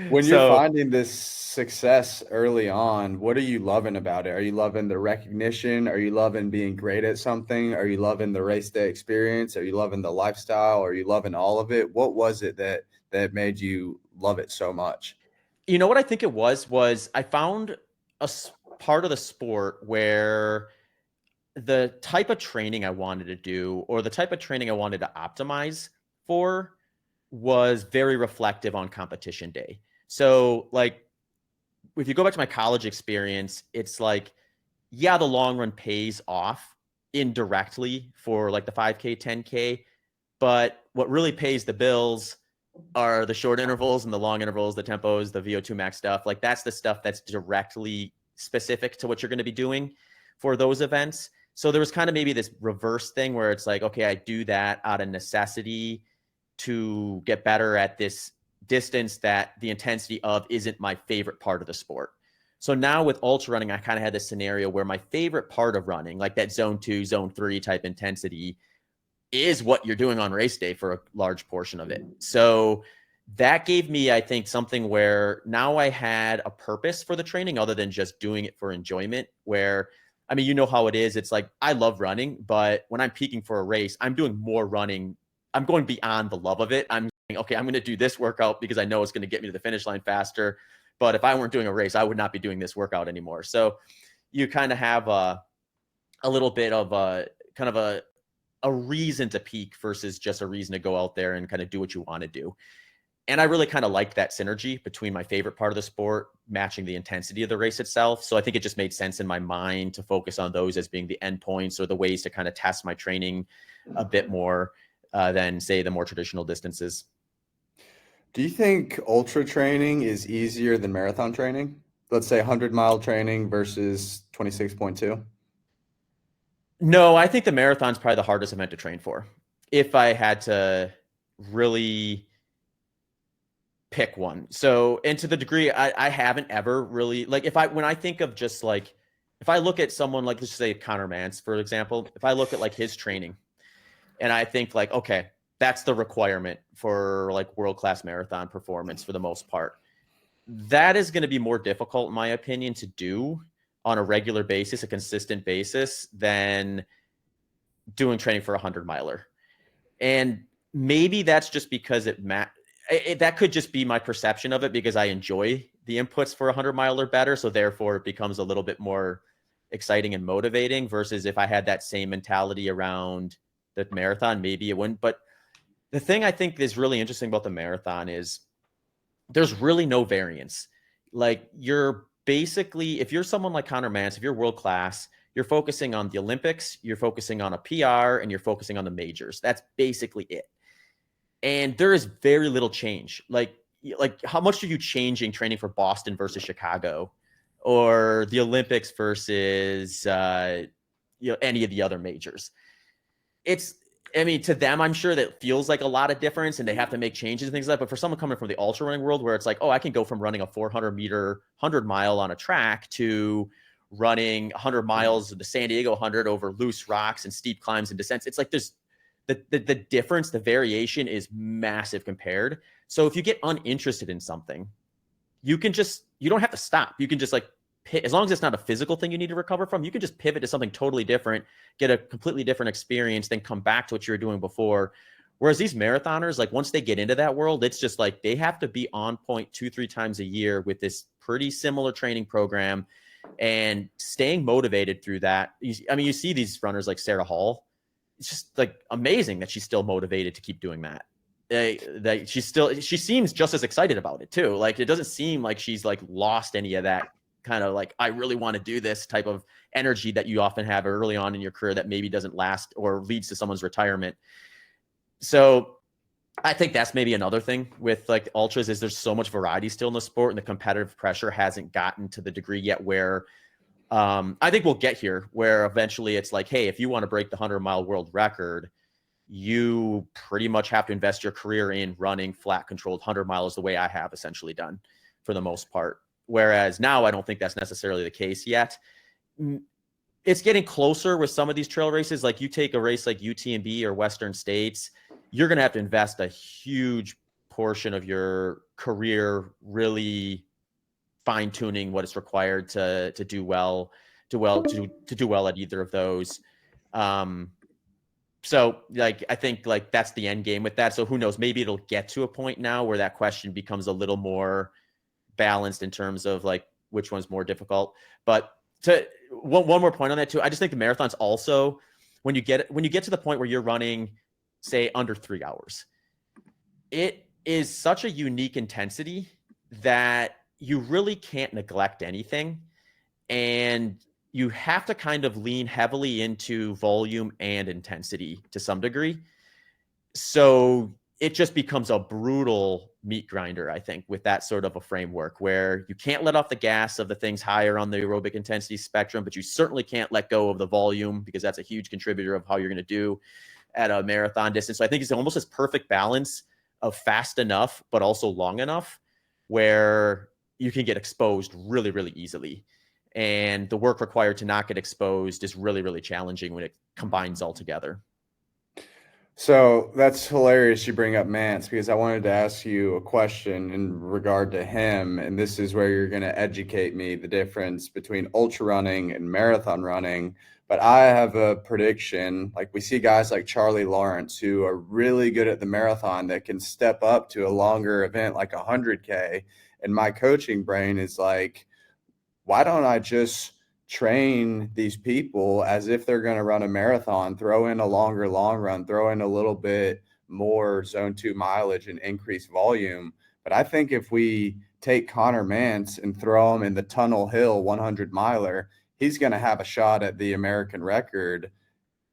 When you're So, finding this success early on, what are you loving about it? Are you loving the recognition? Are you loving being great at something? Are you loving the race day experience? Are you loving the lifestyle? Are you loving all of it? What was it that made you love it so much? you know what I think it was I found a part of the sport where the type of training I wanted to do, or the type of training I wanted to optimize for, was very reflective on competition day. So like, if you go back to my college experience, it's like, yeah, the long run pays off indirectly for like the 5K, 10K, but what really pays the bills are the short intervals and the long intervals, the tempos, the VO2 max stuff. Like that's the stuff that's directly specific to what you're going to be doing for those events. So there was kind of maybe this reverse thing where it's like, okay, I do that out of necessity to get better at this distance that the intensity of isn't my favorite part of the sport. So now with ultra running, I kind of had this scenario where my favorite part of running, like that zone 2, zone 3 type intensity, is what you're doing on race day for a large portion of it. So that gave me, I think, something where now I had a purpose for the training other than just doing it for enjoyment. Where, I mean, you know how it is. It's like, I love running, but when I'm peaking for a race, I'm doing more running. I'm going beyond the love of it. I'm saying, okay, I'm going to do this workout because I know it's going to get me to the finish line faster. But if I weren't doing a race, I would not be doing this workout anymore. So you kind of have a little bit of a kind of a reason to peak versus just a reason to go out there and kind of do what you want to do. And I really kind of liked that synergy between my favorite part of the sport matching the intensity of the race itself. So I think it just made sense in my mind to focus on those as being the endpoints or the ways to kind of test my training a bit more than, say, the more traditional distances. Do you think ultra training is easier than marathon training? Let's say 100-mile training versus 26.2. No, I think the marathon's probably the hardest event to train for. If I had to really pick one. So, and to the degree I haven't ever really, like, when I think of just like, if I look at someone like, let's just say Connor Mance, for example, if I look at like his training and I think like, okay, that's the requirement for like world-class marathon performance for the most part. That is going to be more difficult, in my opinion, to do on a regular basis, a consistent basis, than doing training for a 100-miler. And maybe that's just because that could just be my perception of it, because I enjoy the inputs for a 100-miler better. So therefore it becomes a little bit more exciting and motivating, versus if I had that same mentality around the marathon, maybe it wouldn't. But the thing I think is really interesting about the marathon is there's really no variance. Like, you're basically, if you're someone like Connor Mance, if you're world class, you're focusing on the Olympics, you're focusing on a PR, and you're focusing on the majors. That's basically it. And there is very little change. Like how much are you changing training for Boston versus Chicago, or the Olympics versus any of the other majors? I mean, to them, I'm sure that feels like a lot of difference and they have to make changes and things like that. But for someone coming from the ultra running world, where it's like, oh, I can go from running a 400-meter 100-mile on a track to running 100 miles of the San Diego 100 over loose rocks and steep climbs and descents. It's like there's the difference, the variation is massive compared. So if you get uninterested in something, you don't have to stop. You can just like, as long as it's not a physical thing you need to recover from, you can just pivot to something totally different, get a completely different experience, then come back to what you were doing before. Whereas these marathoners, like, once they get into that world, it's just like they have to be on point 2-3 times a year with this pretty similar training program and staying motivated through that. I mean, you see these runners like Sarah Hall. It's just like amazing that she's still motivated to keep doing that. She seems just as excited about it too. Like, it doesn't seem like she's like lost any of that kind of like, I really want to do this type of energy that you often have early on in your career that maybe doesn't last or leads to someone's retirement. So I think that's maybe another thing with like ultras is there's so much variety still in the sport, and the competitive pressure hasn't gotten to the degree yet where I think we'll get here, where eventually it's like, hey, if you want to break the 100-mile world record, you pretty much have to invest your career in running flat controlled 100 miles the way I have essentially done for the most part. Whereas now I don't think that's necessarily the case yet. It's getting closer with some of these trail races. Like you take a race like UTMB or Western States, you're going to have to invest a huge portion of your career really fine tuning what is required to do well at either of those. So like, I think like that's the end game with that. So who knows, maybe it'll get to a point now where that question becomes a little more balanced in terms of like which one's more difficult. But to one more point on that too, I just think the marathons also, when you get to the point where you're running, say, under 3 hours, it is such a unique intensity that you really can't neglect anything. And you have to kind of lean heavily into volume and intensity to some degree. So it just becomes a brutal meat grinder, I think, with that sort of a framework where you can't let off the gas of the things higher on the aerobic intensity spectrum, but you certainly can't let go of the volume because that's a huge contributor of how you're going to do at a marathon distance. So I think it's almost this perfect balance of fast enough, but also long enough where you can get exposed really, really easily. And the work required to not get exposed is really, really challenging when it combines all together. So that's hilarious you bring up Mance, because I wanted to ask you a question in regard to him. And this is where you're going to educate me the difference between ultra running and marathon running. But I have a prediction. Like we see guys like Charlie Lawrence who are really good at the marathon that can step up to a longer event like 100K. And my coaching brain is like, why don't I just train these people as if they're going to run a marathon, throw in a longer long run, throw in a little bit more zone 2 mileage and increase volume. But I think if we take Connor Mance and throw him in the Tunnel Hill 100 miler, he's going to have a shot at the American record.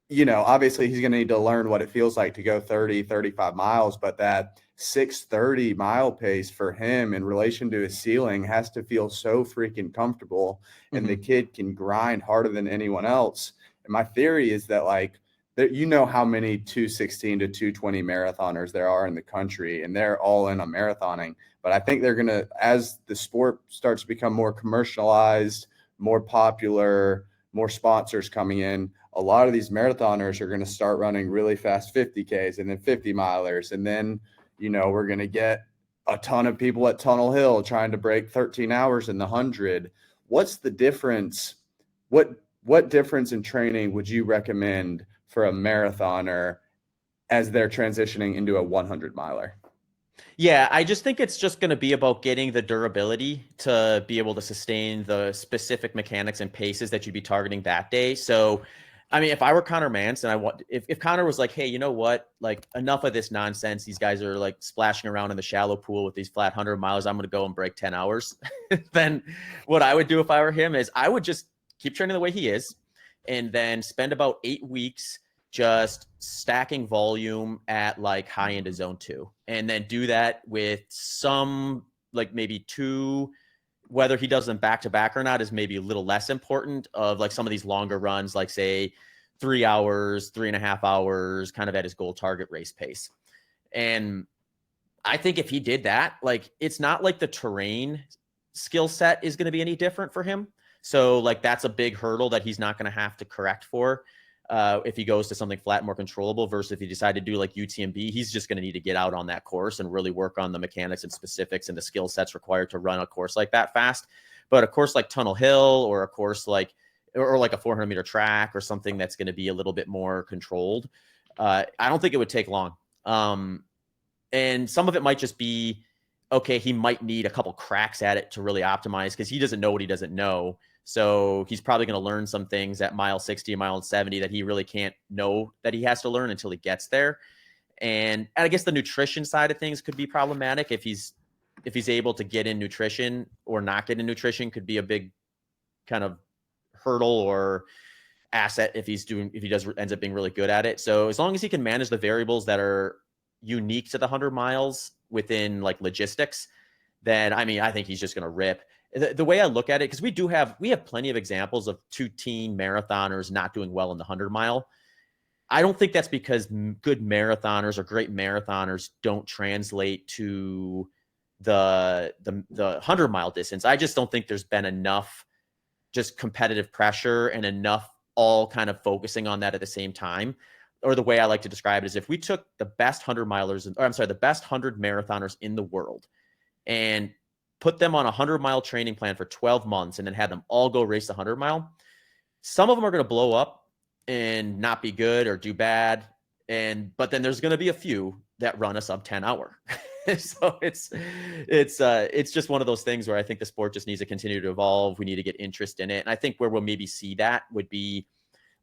You know, obviously he's going to need to learn what it feels like to go 30, 35 miles, but that 6:30 mile pace for him in relation to his ceiling has to feel so freaking comfortable. And the kid can grind harder than anyone else. And my theory is that, like, you know how many 216 to 220 marathoners there are in the country, and they're all in on marathoning. But I think they're going to, as the sport starts to become more commercialized, more popular, more sponsors coming in, a lot of these marathoners are going to start running really fast 50Ks and then 50 milers. And then, you know, we're going to get a ton of people at Tunnel Hill trying to break 13 hours in the 100. What's the difference? What difference in training would you recommend for a marathoner as they're transitioning into a 100 miler? Yeah, I just think it's just going to be about getting the durability to be able to sustain the specific mechanics and paces that you'd be targeting that day. So, I mean, if I were Connor Mance and if Connor was like, hey, you know what, like enough of this nonsense. These guys are like splashing around in the shallow pool with these flat 100 miles. I'm going to go and break 10 hours. Then what I would do if I were him is I would just keep training the way he is and then spend about 8 weeks just stacking volume at like high into zone 2, and then do that with some, like maybe 2, whether he does them back to back or not is maybe a little less important, of like some of these longer runs, like say 3 hours, 3.5 hours, kind of at his goal target race pace. And I think if he did that, like, it's not like the terrain skill set is going to be any different for him. So like, that's a big hurdle that he's not going to have to correct for. If he goes to something flat, more controllable, versus if he decided to do like UTMB, he's just going to need to get out on that course and really work on the mechanics and specifics and the skill sets required to run a course like that fast. But a course like Tunnel Hill, or a course like, or like a 400-meter track, or something that's going to be a little bit more controlled, I don't think it would take long. And some of it might just be, okay, he might need a couple cracks at it to really optimize, because he doesn't know what he doesn't know. So he's probably going to learn some things at mile 60, mile 70 that he really can't know that he has to learn until he gets there. And I guess the nutrition side of things could be problematic. If he's able to get in nutrition or not get in nutrition could be a big kind of hurdle or asset if he ends up being really good at it. So as long as he can manage the variables that are unique to the 100 miles within like logistics, then I mean, I think he's just going to rip. The way I look at it, because we have plenty of examples of 2-teen marathoners not doing well in the 100-mile. I don't think that's because good marathoners or great marathoners don't translate to the 100-mile distance. I just don't think there's been enough just competitive pressure and enough all kind of focusing on that at the same time. Or the way I like to describe it is if we took the best 100-milers, or I'm sorry, the best 100 marathoners in the world and put them on a 100-mile training plan for 12 months and then had them all go race the 100-mile, some of them are going to blow up and not be good or do bad. But then there's going to be a few that run a sub 10 hour. So it's just one of those things where I think the sport just needs to continue to evolve. We need to get interest in it. And I think where we'll maybe see that would be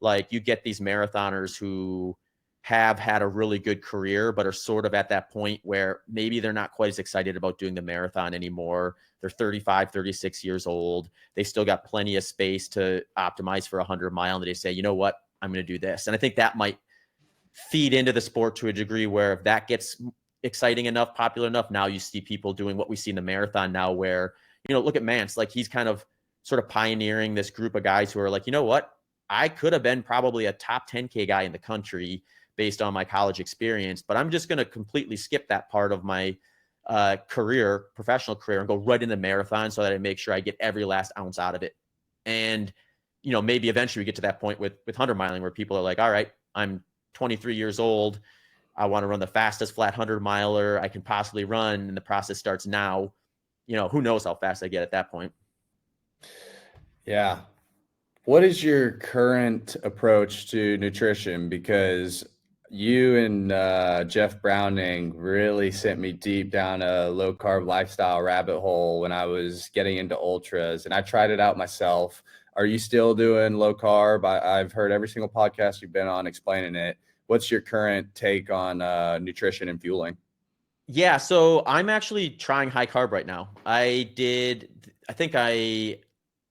like you get these marathoners who have had a really good career, but are sort of at that point where maybe they're not quite as excited about doing the marathon anymore. They're 35, 36 years old. They still got plenty of space to optimize for a 100-mile. And they say, you know what, I'm going to do this. And I think that might feed into the sport to a degree where if that gets exciting enough, popular enough, now you see people doing what we see in the marathon now where, look at Mance, like he's kind of sort of pioneering this group of guys who are like, you know what, I could have been probably a top 10K guy in the country based on my college experience, but I'm just going to completely skip that part of my professional career and go right into marathon so that I make sure I get every last ounce out of it. And, maybe eventually we get to that point with 100 miling where people are like, all right, I'm 23 years old. I want to run the fastest flat 100 miler I can possibly run. And the process starts now. Who knows how fast I get at that point. Yeah. What is your current approach to nutrition? Because you and Jeff Browning really sent me deep down a low carb lifestyle rabbit hole when I was getting into ultras, and I tried it out myself. Are you still doing low carb? I've heard every single podcast you've been on explaining it. What's your current take on nutrition and fueling? Yeah, so I'm actually trying high carb right now.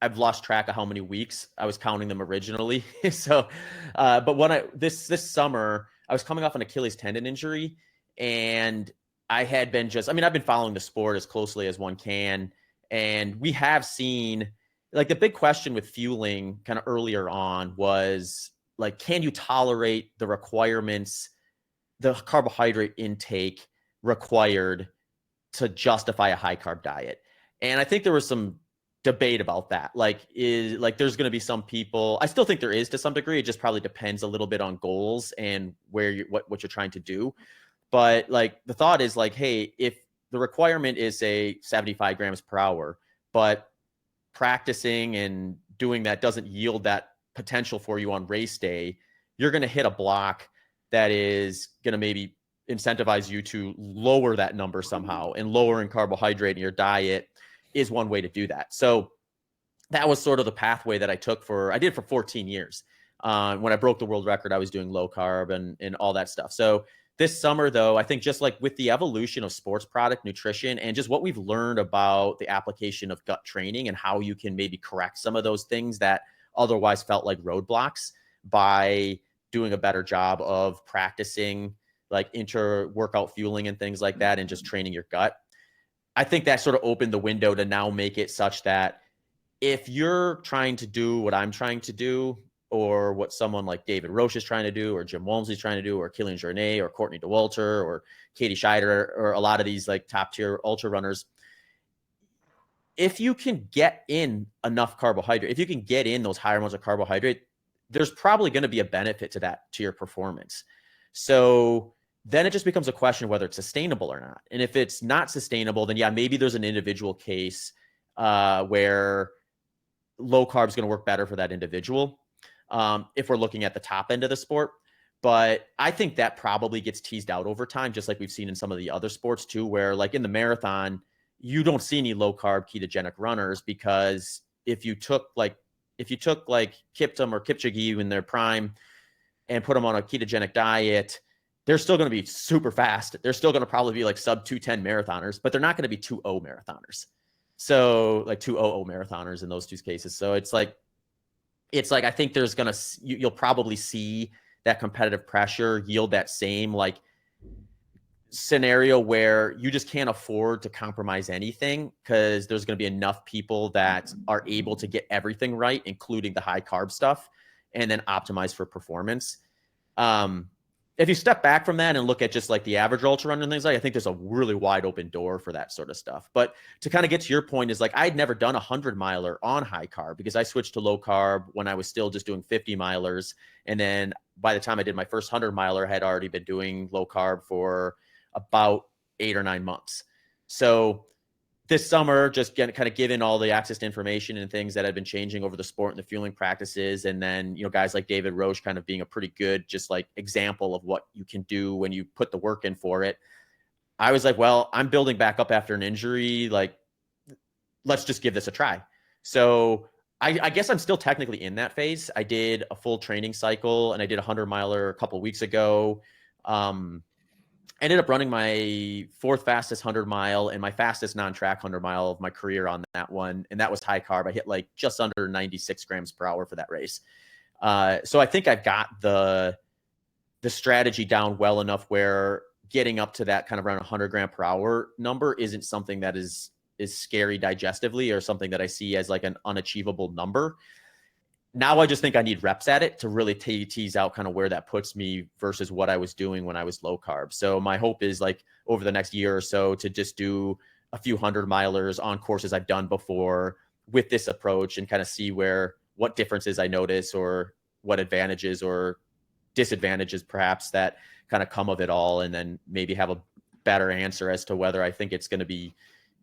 I've lost track of how many weeks I was counting them originally. So, but when this summer, I was coming off an Achilles tendon injury, and I had been I've been following the sport as closely as one can. And we have seen, like, the big question with fueling kind of earlier on was, like, can you tolerate the requirements, the carbohydrate intake required to justify a high carb diet? And I think there was some debate about that. There's going to be some people, I still think there is to some degree. It just probably depends a little bit on goals and what you're trying to do. But like the thought is like, hey, if the requirement is say 75 grams per hour, but practicing and doing that doesn't yield that potential for you on race day, you're going to hit a block that is going to maybe incentivize you to lower that number somehow, and lowering carbohydrate in your diet is one way to do that. So that was sort of the pathway that I did for 14 years. When I broke the world record, I was doing low carb and all that stuff. So this summer, though, I think just like with the evolution of sports product nutrition and just what we've learned about the application of gut training and how you can maybe correct some of those things that otherwise felt like roadblocks by doing a better job of practicing like inter-workout fueling and things like that, and just training your gut. I think that sort of opened the window to now make it such that if you're trying to do what I'm trying to do, or what someone like David Roche is trying to do, or Jim Walmsley's trying to do, or Killian Jornet, or Courtney DeWalter, or Katie Scheider, or a lot of these like top tier ultra runners, if you can get in enough carbohydrate, if you can get in those higher amounts of carbohydrate, there's probably going to be a benefit to that, to your performance. So then it just becomes a question of whether it's sustainable or not. And if it's not sustainable, then yeah, maybe there's an individual case where low carb is going to work better for that individual. If we're looking at the top end of the sport. But I think that probably gets teased out over time, just like we've seen in some of the other sports too, where like in the marathon, you don't see any low carb ketogenic runners, because if you took Kiptum or Kipchoge in their prime and put them on a ketogenic diet, they're still going to be super fast. They're still going to probably be like sub 210 marathoners, but they're not going to be 2:0 marathoners. So like 2:00 marathoners in those two cases. So it's like I think there's gonna you'll probably see that competitive pressure yield that same like scenario where you just can't afford to compromise anything because there's going to be enough people that are able to get everything right, including the high carb stuff, and then optimize for performance. If you step back from that and look at just like the average ultra runner and things like, I think there's a really wide open door for that sort of stuff. But to kind of get to your point is like, I'd never done a 100-miler on high carb because I switched to low carb when I was still just doing 50-milers. And then by the time I did my first 100-miler, I had already been doing low carb for about 8 or 9 months. So this summer, just kind of given all the access to information and things that have been changing over the sport and the fueling practices. And then, guys like David Roche kind of being a pretty good, just like example of what you can do when you put the work in for it. I was like, well, I'm building back up after an injury. Like, let's just give this a try. So I guess I'm still technically in that phase. I did a full training cycle and I did a 100-miler a couple of weeks ago. I ended up running my fourth fastest 100-mile and my fastest non-track 100-mile of my career on that one. And that was high carb. I hit like just under 96 grams per hour for that race. So I think I've got the strategy down well enough where getting up to that kind of around 100 gram per hour number isn't something that is scary digestively or something that I see as like an unachievable number. Now I just think I need reps at it to really tease out kind of where that puts me versus what I was doing when I was low carb. So my hope is like over the next year or so to just do a few 100-milers on courses I've done before with this approach and kind of see what differences I notice or what advantages or disadvantages perhaps that kind of come of it all. And then maybe have a better answer as to whether I think it's going to be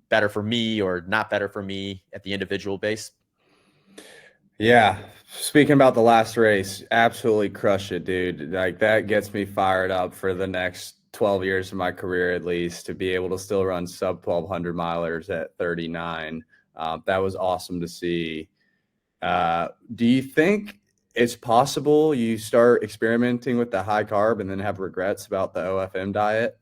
better for me or not better for me at the individual base. Yeah. Speaking about the last race, absolutely crush it, dude. Like that gets me fired up for the next 12 years of my career, at least, to be able to still run sub 1200 milers at 39. That was awesome to see. Do you think it's possible you start experimenting with the high carb and then have regrets about the OFM diet?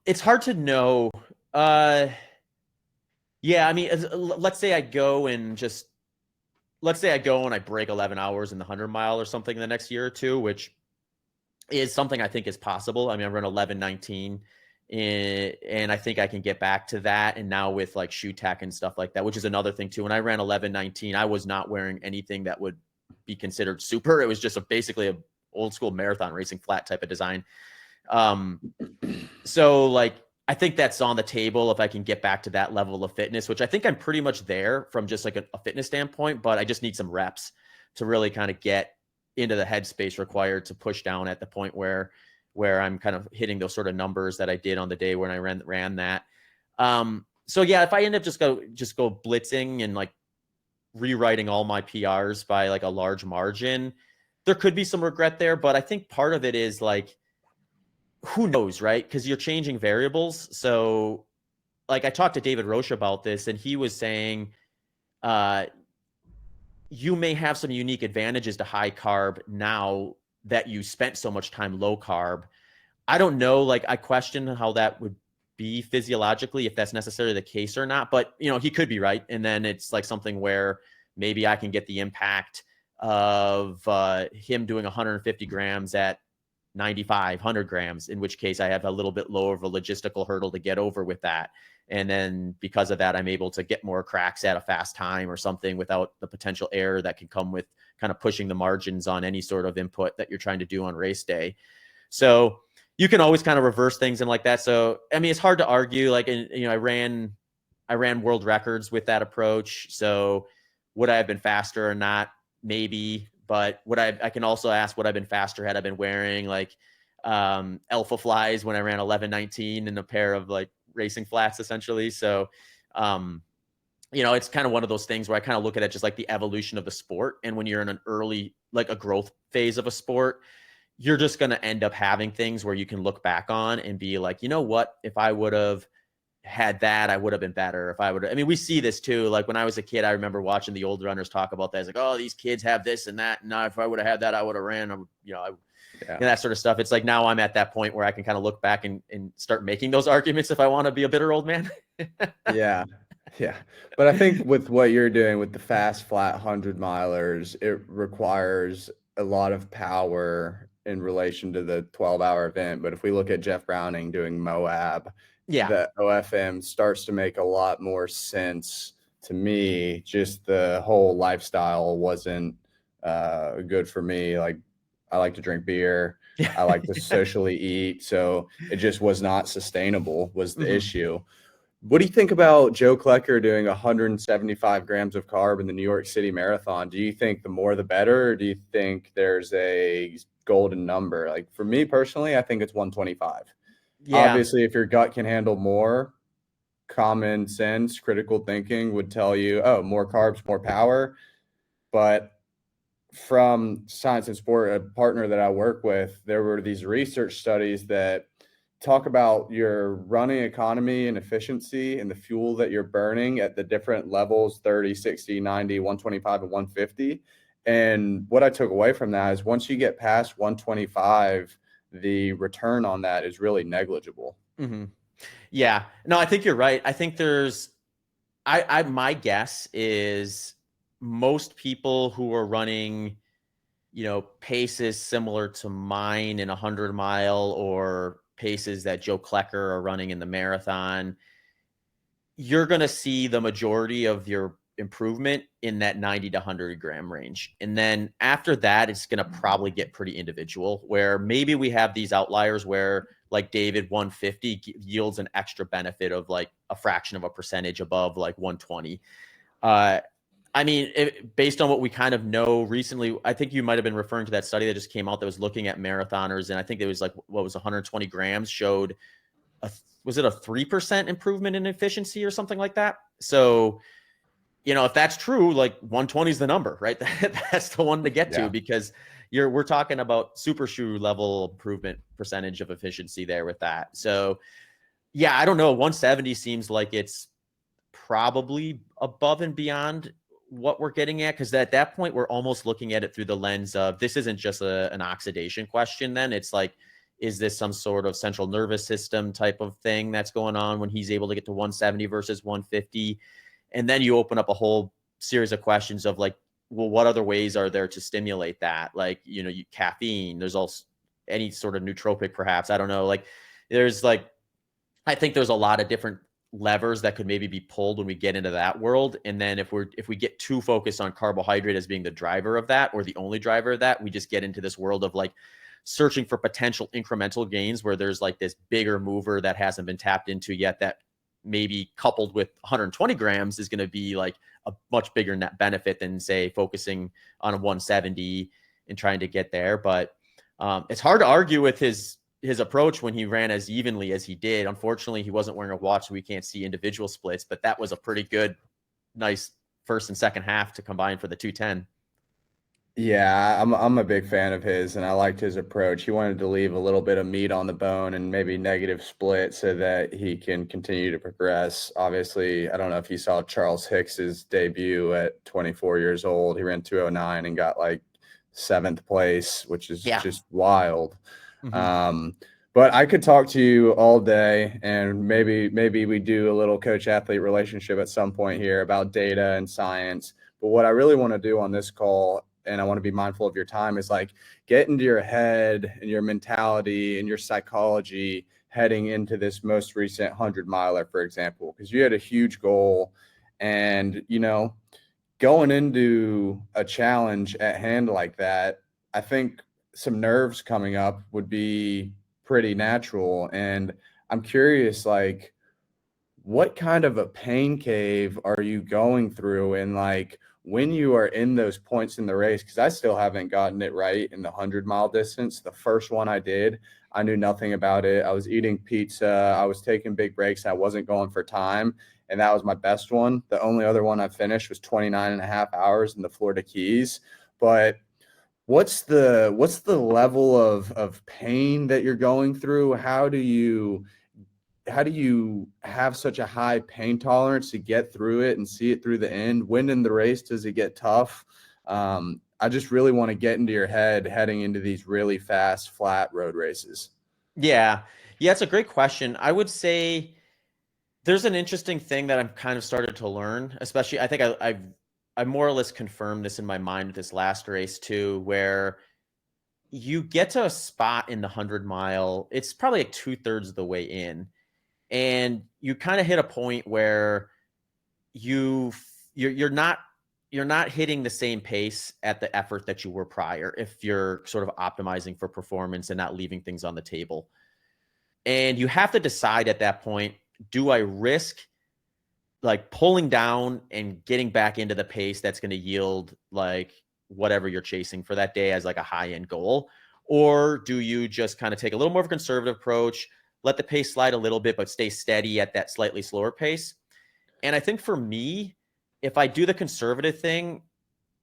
It's hard to know. Yeah, I mean, let's say I go and I break 11 hours in the 100-mile or something in the next year or two, which is something I think is possible. I mean, I run 11:19 and I think I can get back to that. And now with like shoe tech and stuff like that, which is another thing too. When I ran 11:19, I was not wearing anything that would be considered super. It was just basically a old school marathon racing flat type of design. So like, I think that's on the table if I can get back to that level of fitness, which I think I'm pretty much there from just like a fitness standpoint, but I just need some reps to really kind of get into the headspace required to push down at the point where I'm kind of hitting those sort of numbers that I did on the day when I ran that. So yeah, if I end up just go blitzing and like rewriting all my PRs by like a large margin, there could be some regret there, but I think part of it is like, who knows, right? Because you're changing variables. So like I talked to David Roche about this and he was saying you may have some unique advantages to high carb now that you spent so much time low carb. I don't know, like I question how that would be physiologically, if that's necessarily the case or not, but he could be right. And then it's like something where maybe I can get the impact of him doing 150 grams at 95, 100 grams, in which case I have a little bit lower of a logistical hurdle to get over with that. And then because of that, I'm able to get more cracks at a fast time or something without the potential error that can come with kind of pushing the margins on any sort of input that you're trying to do on race day. So you can always kind of reverse things and like that. So, I mean, it's hard to argue. Like, I ran world records with that approach. So would I have been faster or not? Maybe. But I can also ask, would I have been faster had I been wearing like Alpha Flies when I ran 11:19 and a pair of like racing flats essentially. So, it's kind of one of those things where I kind of look at it just like the evolution of the sport. And when you're in an early, like a growth phase of a sport, you're just going to end up having things where you can look back on and be like, you know what, if I would have had that, I would have been better. We see this too. Like when I was a kid, I remember watching the old runners talk about that. It's like, oh, these kids have this and that. And now if I would have had that, I would have ran, Yeah. that sort of stuff. It's like now I'm at that point where I can kind of look back and start making those arguments if I want to be a bitter old man. Yeah. Yeah. But I think with what you're doing with the fast, flat 100 milers, it requires a lot of power in relation to the 12-hour event. But if we look at Jeff Browning doing Moab, Yeah. the OFM starts to make a lot more sense to me. Just the whole lifestyle wasn't good for me. Like, I like to drink beer. Yeah. I like to socially eat. So it just was not sustainable was the Hmm. issue. What do you think about Joe Klecker doing 175 grams of carb in the New York City Marathon? Do you think the more the better, or do you think there's a golden number? Like for me personally, I think it's 125. Yeah. Obviously, if your gut can handle more, common sense, critical thinking would tell you, oh, more carbs, more power. But from Science and Sport, a partner that I work with, there were these research studies that talk about your running economy and efficiency and the fuel that you're burning at the different levels 30, 60, 90, 125, and 150. And what I took away from that is once you get past 125, the return on that is really negligible. Hmm. Yeah. No, I think you're right. I think my guess is most people who are running, paces similar to mine in 100 mile or paces that Joe Klecker are running in the marathon, you're going to see the majority of your improvement in that 90 to 100 gram range. And then after that, it's going to probably get pretty individual, where maybe we have these outliers where like David 150 yields an extra benefit of like a fraction of a percentage above like 120. I mean, based on what we kind of know recently, I think you might have been referring to that study that just came out that was looking at marathoners. And I think it was like, what was 120 grams showed was it a 3% improvement in efficiency or something like that? So, if that's true, like 120 is the number, right? That's the one to get to, Yeah. because we're talking about super shoe level improvement percentage of efficiency there with that. So yeah, I don't know. 170 seems like it's probably above and beyond what we're getting at, because at that point we're almost looking at it through the lens of this isn't just an oxidation question. Then it's like, is this some sort of central nervous system type of thing that's going on when he's able to get to 170 versus 150? And then you open up a whole series of questions of like, well, what other ways are there to stimulate that? Like, caffeine, there's also any sort of nootropic, perhaps, I don't know, like there's like, I think there's a lot of different levers that could maybe be pulled when we get into that world. And then if we get too focused on carbohydrate as being the driver of that, or the only driver of that, we just get into this world of like searching for potential incremental gains where there's like this bigger mover that hasn't been tapped into yet, that maybe coupled with 120 grams is going to be like a much bigger net benefit than, say, focusing on a 170 and trying to get there. But it's hard to argue with his approach when he ran as evenly as he did. Unfortunately, he wasn't wearing a watch, so we can't see individual splits, but that was a pretty good, nice first and second half to combine for the 210. Yeah, I'm a big fan of his, and I liked his approach. He wanted to leave a little bit of meat on the bone and maybe negative split so that he can continue to progress. Obviously, I don't know if you saw Charles Hicks's debut at 24 years old. He ran 209 and got like seventh place, which is Yeah. just wild. Mm-hmm. Um, but I could talk to you all day, and maybe we do a little coach athlete relationship at some point here about data and science. But what I really want to do on this call, and I want to be mindful of your time, is like get into your head and your mentality and your psychology heading into this most recent 100 miler, for example, because you had a huge goal, and going into a challenge at hand like that, I think some nerves coming up would be pretty natural. And I'm curious, like, what kind of a pain cave are you going through? And like when you are in those points in the race, because I still haven't gotten it right in the 100-mile distance. The first one I did, I knew nothing about it. I was eating pizza. I was taking big breaks. I wasn't going for time. And that was my best one. The only other one I finished was 29 and a half hours in the Florida Keys. But what's the level of pain that you're going through? How do you have such a high pain tolerance to get through it and see it through the end? When in the race does it get tough? I just really want to get into your head heading into these really fast, flat road races? Yeah. Yeah, it's a great question. I would say there's an interesting thing that I'm kind of started to learn, especially I think I more or less confirmed this in my mind with this last race too, where you get to a spot in the 100 mile, it's probably like 2/3 of the way in, and you kind of hit a point where you're not hitting the same pace at the effort that you were prior if you're sort of optimizing for performance and not leaving things on the table. And you have to decide at that point, do I risk like pulling down and getting back into the pace that's going to yield like whatever you're chasing for that day as like a high end goal? Or do you just kind of take a little more of a conservative approach, let the pace slide a little bit, but stay steady at that slightly slower pace? And I think for me, if I do the conservative thing,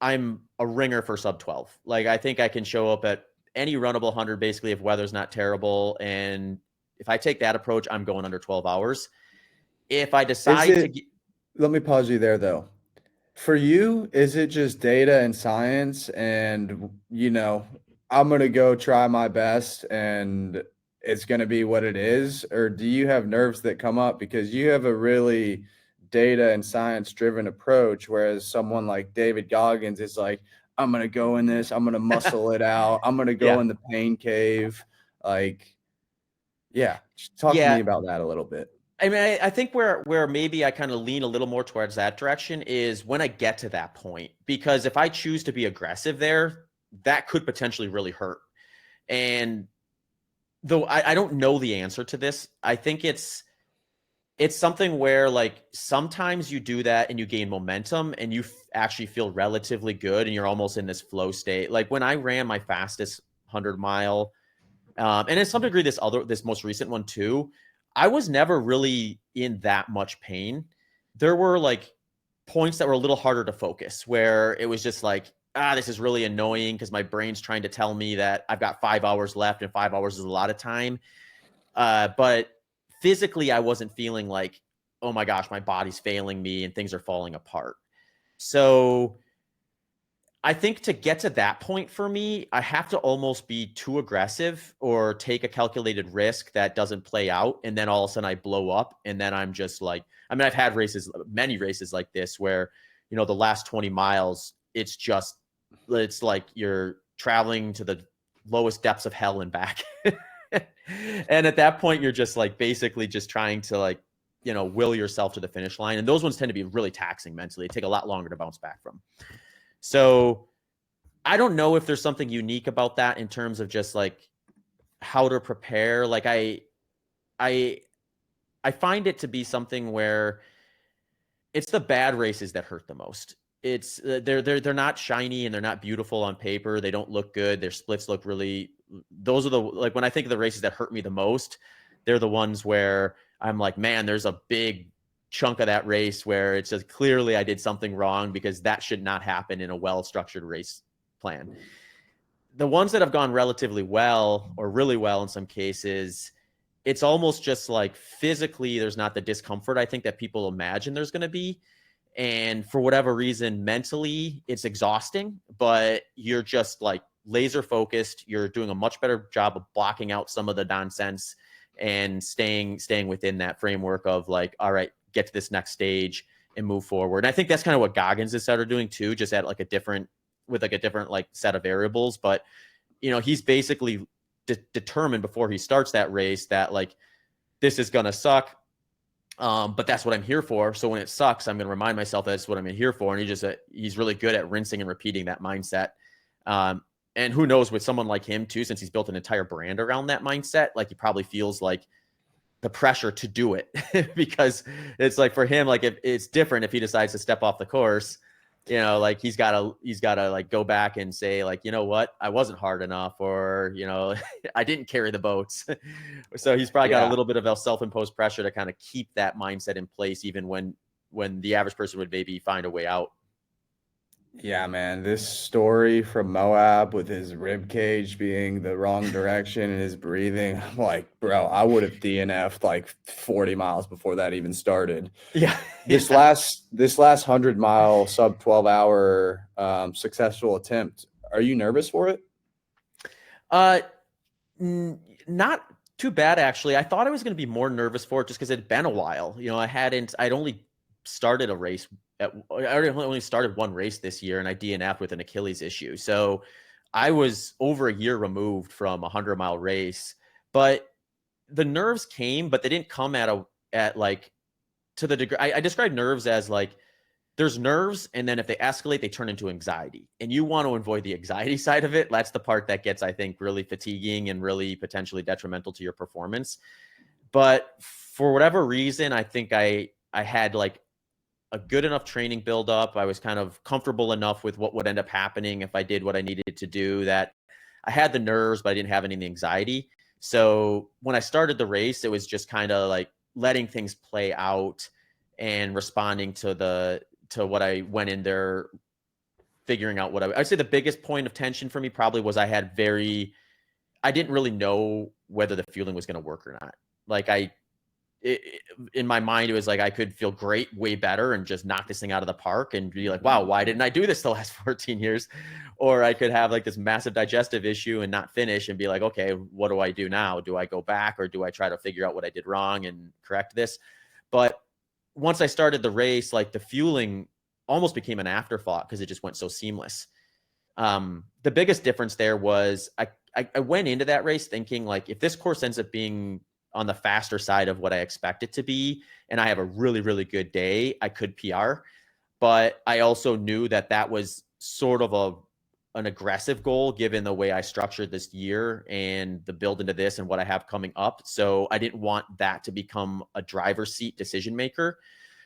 I'm a ringer for sub 12. Like I think I can show up at any runnable 100 basically if weather's not terrible. And if I take that approach, I'm going under 12 hours. If I Is decide to it, let me pause you there though. For you, is it just data and science and, I'm going to go try my best and it's going to be what it is? Or do you have nerves that come up because you have a really data and science driven approach, whereas someone like David Goggins is like, I'm going to go in this, I'm going to muscle it out, I'm going to go yeah. in the pain cave. Like, yeah, talk to me Yeah. about that a little bit. I mean, I think where maybe I kind of lean a little more towards that direction is when I get to that point, because if I choose to be aggressive there, that could potentially really hurt. And though I don't know the answer to this, I think it's something where like sometimes you do that and you gain momentum and you actually feel relatively good and you're almost in this flow state. Like when I ran my fastest 100 mile, and in some degree this most recent one too, I was never really in that much pain. There were like points that were a little harder to focus where it was just like, this is really annoying because my brain's trying to tell me that I've got 5 hours left and 5 hours is a lot of time. But physically, I wasn't feeling like, oh my gosh, my body's failing me and things are falling apart. So I think to get to that point for me, I have to almost be too aggressive or take a calculated risk that doesn't play out. And then all of a sudden I blow up. And then I'm just like, I mean, I've had many races like this where, the last 20 miles, it's like you're traveling to the lowest depths of hell and back. And at that point, you're just like basically just trying to like, will yourself to the finish line. And those ones tend to be really taxing mentally. They take a lot longer to bounce back from. So I don't know if there's something unique about that in terms of just like how to prepare. Like I find it to be something where it's the bad races that hurt the most. It's they're not shiny and they're not beautiful on paper. They don't look good. Their splits look really. Those are the like when I think of the races that hurt me the most, they're the ones where I'm like, man, there's a big chunk of that race where it's just clearly I did something wrong because that should not happen in a well-structured race plan. The ones that have gone relatively well or really well in some cases, it's almost just like physically there's not the discomfort I think that people imagine there's going to be. And for whatever reason, mentally it's exhausting, but you're just like laser focused. You're doing a much better job of blocking out some of the nonsense and staying within that framework of like, all right, get to this next stage and move forward. And I think that's kind of what Goggins has started doing too, just at like a different like set of variables. But he's basically determined before he starts that race that like this is gonna suck, but that's what I'm here for. So when it sucks, I'm gonna remind myself that's what I'm here for. And he's really good at rinsing and repeating that mindset. And who knows, with someone like him too, since he's built an entire brand around that mindset, like he probably feels like the pressure to do it because it's like for him, like if it's different if he decides to step off the course, like he's gotta like go back and say like, you know what, I wasn't hard enough, or I didn't carry the boats. So he's probably got a little bit of self-imposed pressure to kind of keep that mindset in place even when the average person would maybe find a way out. Yeah, man, this story from Moab with his rib cage being the wrong direction and his breathing, I'm like, bro, I would have DNF'd like 40 miles before that even started. Yeah. This Yeah. last 100-mile sub 12-hour successful attempt, are you nervous for it? Uh, Not too bad, actually. I thought I was going to be more nervous for it just because it had been a while. I'd only started a race. I already only started one race this year, and I DNF'd with an Achilles issue. So I was over a year removed from a 100-mile race. But the nerves came, but they didn't come at like to the degree. I describe nerves as like there's nerves, and then if they escalate, they turn into anxiety, and you want to avoid the anxiety side of it. That's the part that gets, I think, really fatiguing and really potentially detrimental to your performance. But for whatever reason, I think I had like a good enough training build up. I was kind of comfortable enough with what would end up happening if I did what I needed to do, that I had the nerves, but I didn't have any anxiety. So when I started the race, it was just kind of like letting things play out and responding to what I went in there, figuring out I'd say the biggest point of tension for me probably was I didn't really know whether the fueling was going to work or not. Like it, in my mind, it was like I could feel great, way better, and just knock this thing out of the park and be like, wow, why didn't I do this the last 14 years? Or I could have like this massive digestive issue and not finish and be like, okay, what do I do now? Do I go back, or do I try to figure out what I did wrong and correct this? But once I started the race, like the fueling almost became an afterthought because it just went so seamless. The biggest difference there was I went into that race thinking like, if this course ends up being on the faster side of what I expect it to be, and I have a really, really good day, I could PR. But I also knew that that was sort of an aggressive goal given the way I structured this year and the build into this and what I have coming up. So I didn't want that to become a driver's seat decision maker.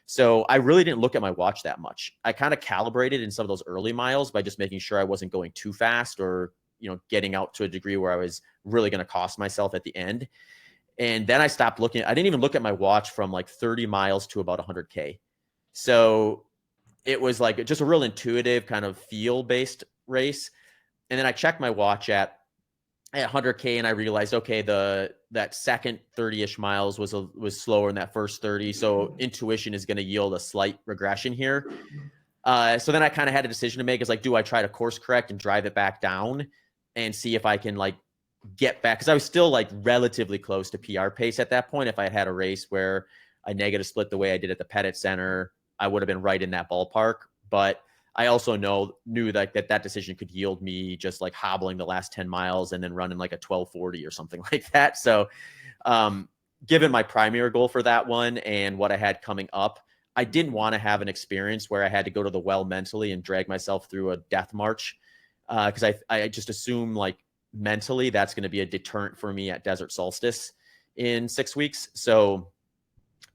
So I really didn't look at my watch that much. I kind of calibrated in some of those early miles by just making sure I wasn't going too fast or, getting out to a degree where I was really going to cost myself at the end. And then I stopped looking. I didn't even look at my watch from like 30 miles to about 100K. So it was like just a real intuitive kind of feel based race. And then I checked my watch at 100K, and I realized, okay, that second 30-ish miles was slower than that first 30. So intuition is going to yield a slight regression here. So then I kind of had a decision to make. Is like, do I try to course correct and drive it back down and see if I can like get back? Because I was still like relatively close to PR pace at that point. If I had a race where I negative split the way I did at the Pettit Center, I would have been right in that ballpark. But I also knew that decision could yield me just like hobbling the last 10 miles and then running like a 1240 or something like that. So given my primary goal for that one and what I had coming up, I didn't want to have an experience where I had to go to the well mentally and drag myself through a death march. Because I just assume like mentally that's going to be a deterrent for me at Desert Solstice in 6 weeks. So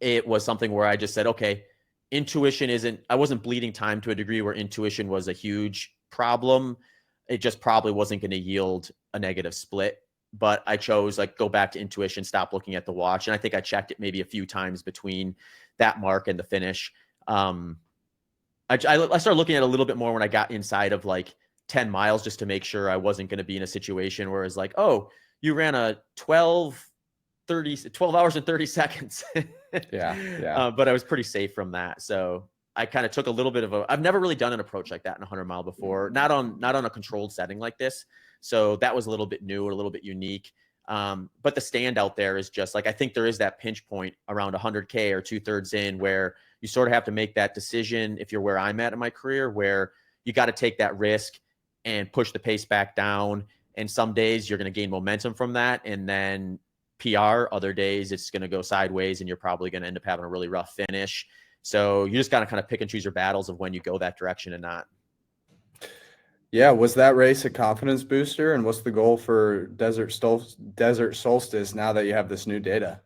it was something where I just said, okay, I wasn't bleeding time to a degree where intuition was a huge problem. It just probably wasn't going to yield a negative split. But I chose like go back to intuition, stop looking at the watch. And I think I checked it maybe a few times between that mark and the finish. I started looking at it a little bit more when I got inside of like 10 miles just to make sure I wasn't going to be in a situation where it's like, oh, you ran a 12 hours and 30 seconds. Yeah. But I was pretty safe from that. So I kind of took a little bit of I've never really done an approach like that in a 100-mile before, not on a controlled setting like this. So that was a little bit new, a little bit unique. But the standout there is just like, I think there is that pinch point around 100K or 2/3 in where you sort of have to make that decision. If you're where I'm at in my career, where you got to take that risk and push the pace back down. And some days you're going to gain momentum from that. And then PR, other days it's going to go sideways and you're probably going to end up having a really rough finish. So you just got to kind of pick and choose your battles of when you go that direction and not. Yeah, was that race a confidence booster? And what's the goal for Desert Solstice now that you have this new data?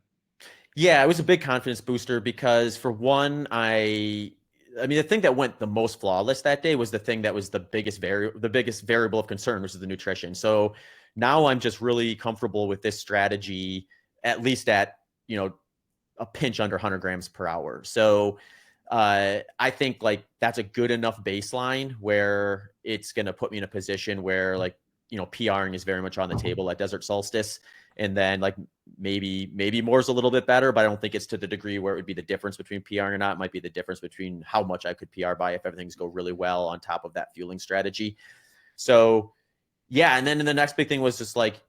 Yeah, it was a big confidence booster because for one, I mean, the thing that went the most flawless that day was the thing that was the biggest variable of concern, which is the nutrition. So now I'm just really comfortable with this strategy, at least at, a pinch under 100 grams per hour. So I think like that's a good enough baseline where it's going to put me in a position where like, PRing is very much on the table at Desert Solstice. And then like maybe more's a little bit better, but I don't think it's to the degree where it would be the difference between PRing or not. It might be the difference between how much I could PR by if everything's go really well on top of that fueling strategy. So yeah. And then the next big thing was just like,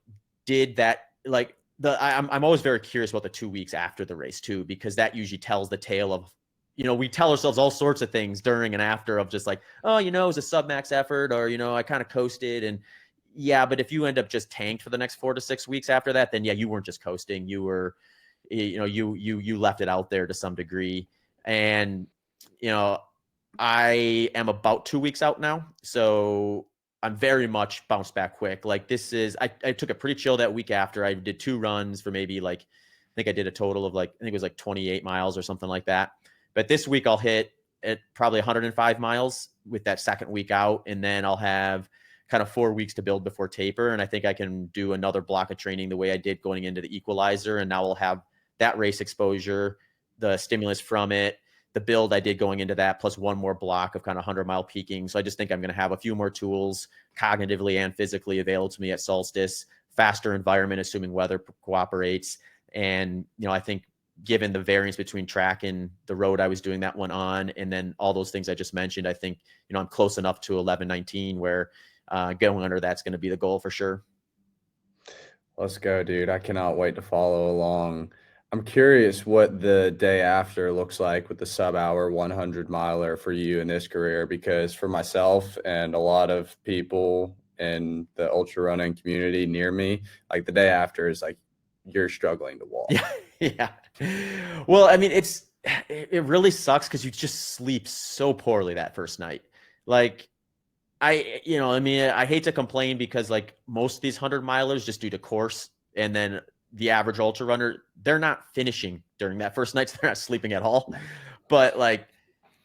did that like I'm always very curious about the 2 weeks after the race too, because that usually tells the tale of, we tell ourselves all sorts of things during and after of just like, oh, it was a sub-max effort, or, I kind of coasted. And yeah, but if you end up just tanked for the next 4 to 6 weeks after that, then yeah, you weren't just coasting. You were, you left it out there to some degree. And, I am about 2 weeks out now. So I'm very much bounced back quick. Like I took it pretty chill that week after. I did 2 runs for maybe like, I think I did a total of like, I think it was like 28 miles or something like that. But this week I'll hit at probably 105 miles with that second week out. And then I'll have kind of 4 weeks to build before taper. And I think I can do another block of training the way I did going into the equalizer. And now I'll have that race exposure, the stimulus from it, the build I did going into that, plus one more block of kind of 100-mile peaking. So I just think I'm going to have a few more tools cognitively and physically available to me at Solstice, faster environment, assuming weather cooperates. And, I think given the variance between track and the road I was doing that one on, and then all those things I just mentioned, I think, I'm close enough to 11:19 where going under that's going to be the goal for sure. Let's go, dude. I cannot wait to follow along. I'm curious what the day after looks like with the sub-hour 100 miler for you in this career, because for myself and a lot of people in the ultra running community near me, like the day after is like you're struggling to walk. Yeah. Yeah. Well, I mean, it really sucks because you just sleep so poorly that first night. Like I hate to complain because like most of these 100 milers just due to course, and then the average ultra runner, they're not finishing during that first night. So they're not sleeping at all. But like,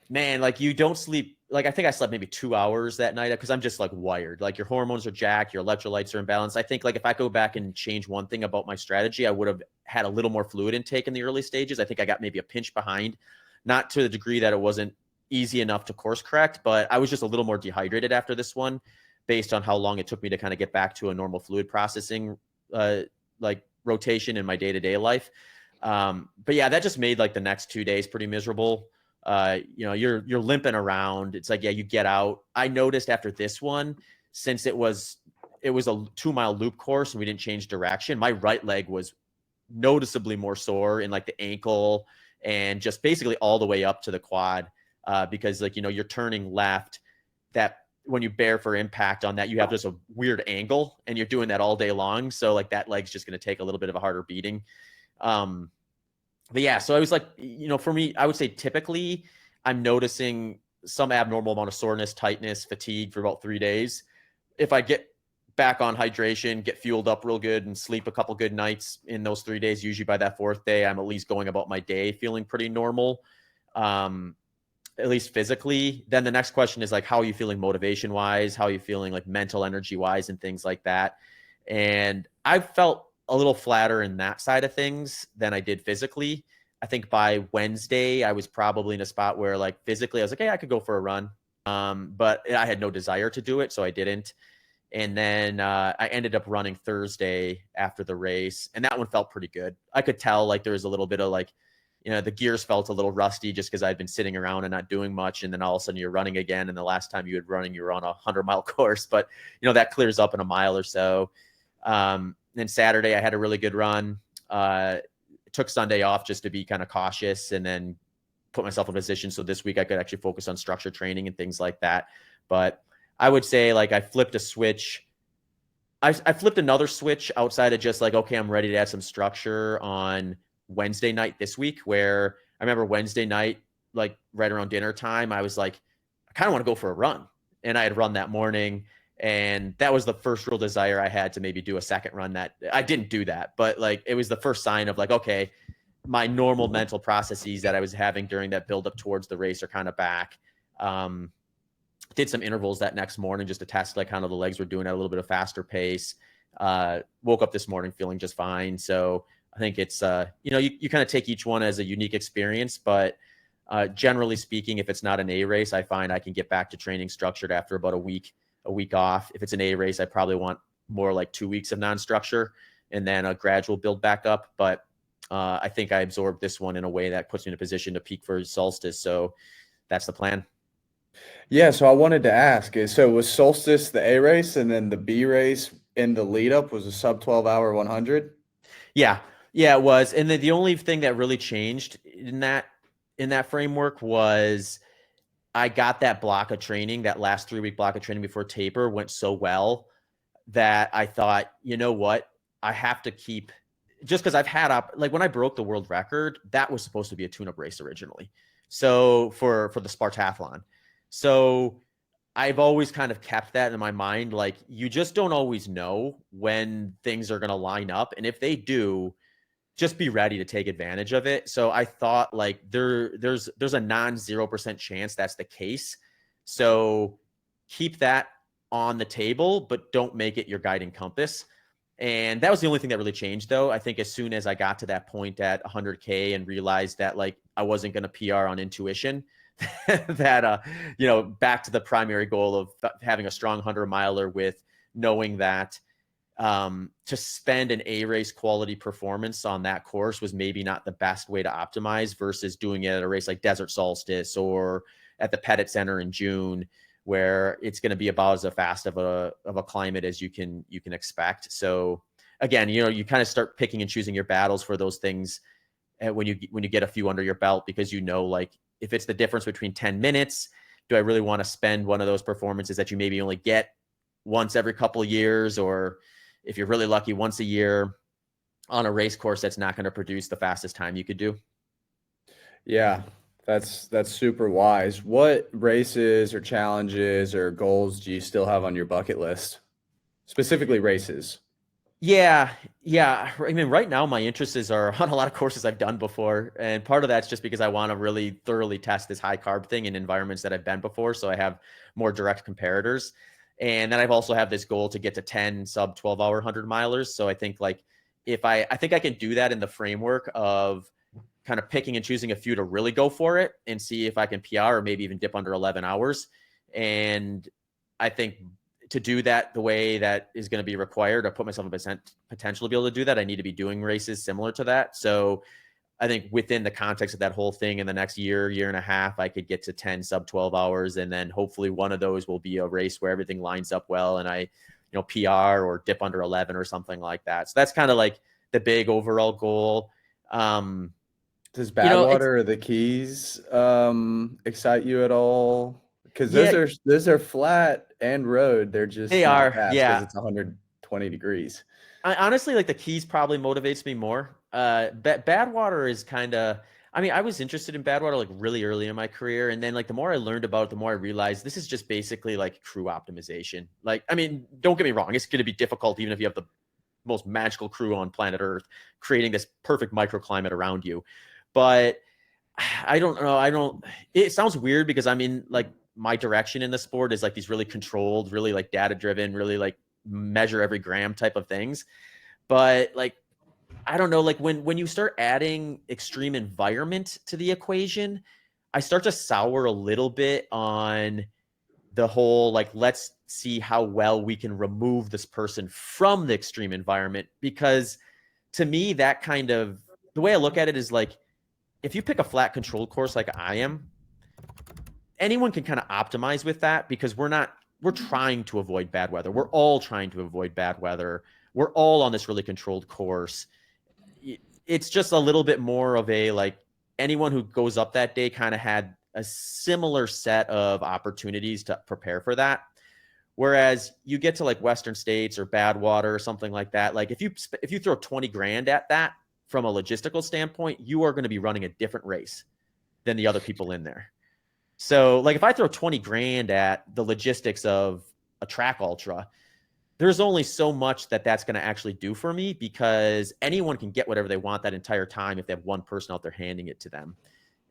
man, like you don't sleep. Like I think I slept maybe 2 hours that night because I'm just like wired. Like your hormones are jacked, your electrolytes are imbalanced. I think like if I go back and change one thing about my strategy, I would have had a little more fluid intake in the early stages. I think I got maybe a pinch behind, not to the degree that it wasn't easy enough to course correct, but I was just a little more dehydrated after this one based on how long it took me to kind of get back to a normal fluid processing like rotation in my day-to-day life. But yeah, that just made like the next 2 days pretty miserable. You're limping around. It's like, yeah, you get out. I noticed after this one, since it was a 2-mile loop course and we didn't change direction, my right leg was noticeably more sore in like the ankle and just basically all the way up to the quad. Because like, you're turning left, that when you bear for impact on that, you have just a weird angle and you're doing that all day long. So like that leg's just going to take a little bit of a harder beating. But yeah, so I was like, for me, I would say typically I'm noticing some abnormal amount of soreness, tightness, fatigue for about 3 days. If I get back on hydration, get fueled up real good and sleep a couple good nights in those 3 days, usually by that 4th day, I'm at least going about my day feeling pretty normal. At least physically. Then the next question is like, how are you feeling motivation wise? How are you feeling like mental energy wise and things like that? And I felt a little flatter in that side of things than I did physically. I think by Wednesday, I was probably in a spot where like physically I was like, hey, I could go for a run. But I had no desire to do it. So I didn't. And then I ended up running Thursday after the race. And that one felt pretty good. I could tell like there was a little bit of like, the gears felt a little rusty just because I'd been sitting around and not doing much. And then all of a sudden you're running again. And the last time you were running, you were on a 100-mile course, but that clears up in a mile or so. Then Saturday I had a really good run. Took Sunday off just to be kind of cautious and then put myself in position. So this week I could actually focus on structured training and things like that. But I would say like I flipped a switch. I flipped another switch outside of just like, okay, I'm ready to add some structure on Wednesday night this week, where I remember Wednesday night, like right around dinner time, I was like, I kind of want to go for a run. And I had run that morning. And that was the first real desire I had to maybe do a second run. That I didn't do that, but like, it was the first sign of like, okay, my normal mental processes that I was having during that build up towards the race are kind of back. Did some intervals that next morning just to test like kind of the legs were doing at a little bit of faster pace. Woke up this morning feeling just fine. So I think it's, you kind of take each one as a unique experience, but Generally speaking, if it's not an A race, I find I can get back to training structured after about a week off. If it's an A race, I probably want more like 2 weeks of non-structure and then a gradual build back up. But I think I absorbed this one in a way that puts me in a position to peak for Solstice. So that's the plan. Yeah, so I wanted to ask, so was Solstice the A race, and then the B race in the lead up was a sub 12-hour 100? Yeah. Yeah, it was. And the only thing that really changed in that framework was I got that block of training, that last 3-week block of training before taper went so well that I thought, you know what, I have to keep, just because I've had like when I broke the world record, that was supposed to be a tune-up race originally. So for the Spartathlon. So I've always kind of kept that in my mind. Like, you just don't always know when things are going to line up. And if they do, just be ready to take advantage of it. So I thought like there's a non 0% chance that's the case. So keep that on the table, but don't make it your guiding compass. And that was the only thing that really changed, though. I think as soon as I got to that point at 100K and realized that like I wasn't going to PR on intuition, that back to the primary goal of having a strong 100-miler with knowing that to spend an A race quality performance on that course was maybe not the best way to optimize versus doing it at a race like Desert Solstice or at the Pettit Center in June, where it's going to be about as fast of a climate as you can expect. So again, you kind of start picking and choosing your battles for those things when you get a few under your belt, because like if it's the difference between 10 minutes, do I really want to spend one of those performances that you maybe only get once every couple of years, or if you're really lucky, once a year on a race course that's not going to produce the fastest time you could do? Yeah, that's super wise. What races or challenges or goals do you still have on your bucket list? Specifically races. Yeah. I mean, right now my interests are on a lot of courses I've done before. And part of that's just because I want to really thoroughly test this high carb thing in environments that I've been before. So I have more direct comparators. And then I've also have this goal to get to 10 sub 12-hour 100-milers. So I think like I think I can do that in the framework of kind of picking and choosing a few to really go for it and see if I can PR or maybe even dip under 11 hours. And I think to do that the way that is going to be required, to put myself in potential to be able to do that, I need to be doing races similar to that. So I think within the context of that whole thing in the next year and a half, I could get to 10 sub 12 hours. And then hopefully one of those will be a race where everything lines up well and I, PR or dip under 11 or something like that. So that's kind of like the big overall goal. Does Badwater or the Keys excite you at all? Because those are flat and road. They're just not fast because it's 120 degrees. I honestly, like, the Keys probably motivates me more. Badwater is kind of, I mean, I was interested in Badwater like really early in my career. And then like the more I learned about it, the more I realized this is just basically like crew optimization. Like, I mean, don't get me wrong. It's going to be difficult even if you have the most magical crew on planet Earth, creating this perfect microclimate around you. But I don't know. It sounds weird because I'm in like my direction in the sport is like these really controlled, really like data driven, really like measure every gram type of things. But like, I don't know, like when you start adding extreme environment to the equation, I start to sour a little bit on the whole, like, let's see how well we can remove this person from the extreme environment. Because to me, that kind of, the way I look at it is like, if you pick a flat controlled course like I am, anyone can kind of optimize with that because we're trying to avoid bad weather. We're all trying to avoid bad weather. We're all on this really controlled course. It's just a little bit more of a, like, anyone who goes up that day kind of had a similar set of opportunities to prepare for that. Whereas you get to like Western States or Badwater or something like that, like if you throw 20 grand at that from a logistical standpoint, you are going to be running a different race than the other people in there. So like if I throw 20 grand at the logistics of a track ultra, there's only so much that's going to actually do for me because anyone can get whatever they want that entire time if they have one person out there handing it to them.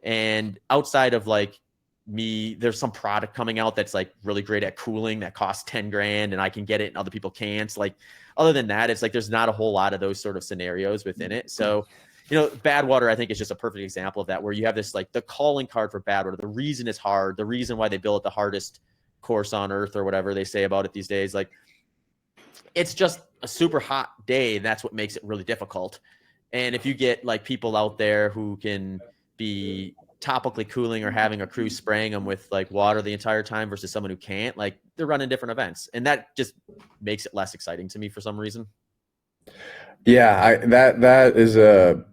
And outside of like me, there's some product coming out that's like really great at cooling that costs 10 grand and I can get it and other people can't. Like, other than that, it's like there's not a whole lot of those sort of scenarios within it. So Badwater, I think, is just a perfect example of that, where you have this, like, the calling card for Badwater. The reason it's hard, the reason why they build it the hardest course on earth, or whatever they say about it these days. Like, it's just a super hot day, and that's what makes it really difficult. And if you get like people out there who can be topically cooling or having a crew spraying them with like water the entire time versus someone who can't, like, they're running different events, and that just makes it less exciting to me for some reason. Yeah, that is a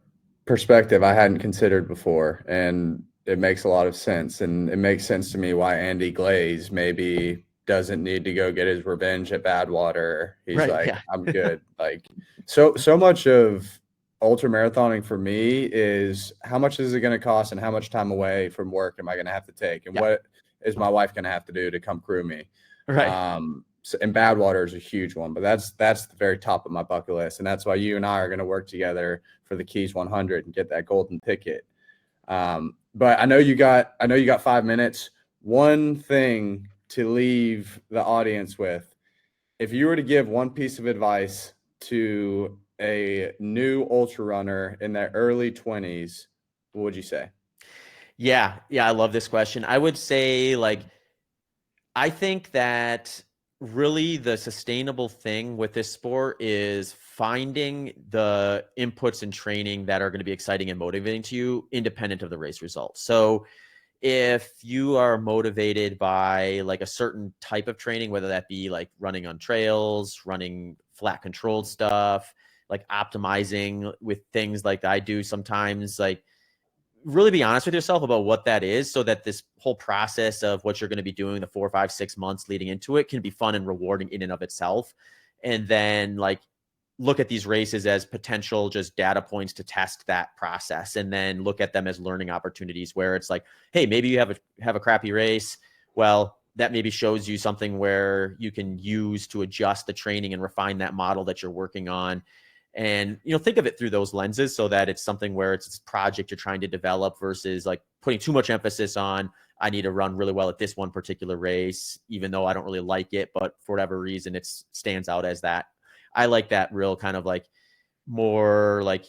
perspective I hadn't considered before, and it makes a lot of sense. And it makes sense to me why Andy Glaze maybe doesn't need to go get his revenge at Badwater. He's Right. like, Yeah. I'm good. Like, so much of ultra marathoning for me is how much is it going to cost and how much time away from work am I going to have to take, and Yeah. what is my wife going to have to do to come crew me? Right. And Badwater is a huge one, but that's the very top of my bucket list, and that's why you and I are going to work together for the Keys 100 and get that golden ticket. But I know you got 5 minutes. One thing to leave the audience with: if you were to give one piece of advice to a new ultra runner in their early 20s, what would you say? Yeah. Yeah. I love this question. I would say, like, I think that really the sustainable thing with this sport is finding the inputs and training that are going to be exciting and motivating to you, independent of the race results. So if you are motivated by like a certain type of training, whether that be like running on trails, running flat controlled stuff, like optimizing with things like I do sometimes, like, really be honest with yourself about what that is, so that this whole process of what you're going to be doing the 4, 5, 6 months leading into it can be fun and rewarding in and of itself. And then, like, look at these races as potential just data points to test that process, and then look at them as learning opportunities where it's like, hey, maybe you have a crappy race. Well, that maybe shows you something where you can use to adjust the training and refine that model that you're working on. And think of it through those lenses, so that it's something where it's a project you're trying to develop versus like putting too much emphasis on, I need to run really well at this one particular race, even though I don't really like it, but for whatever reason it stands out as that. I like that real kind of like more like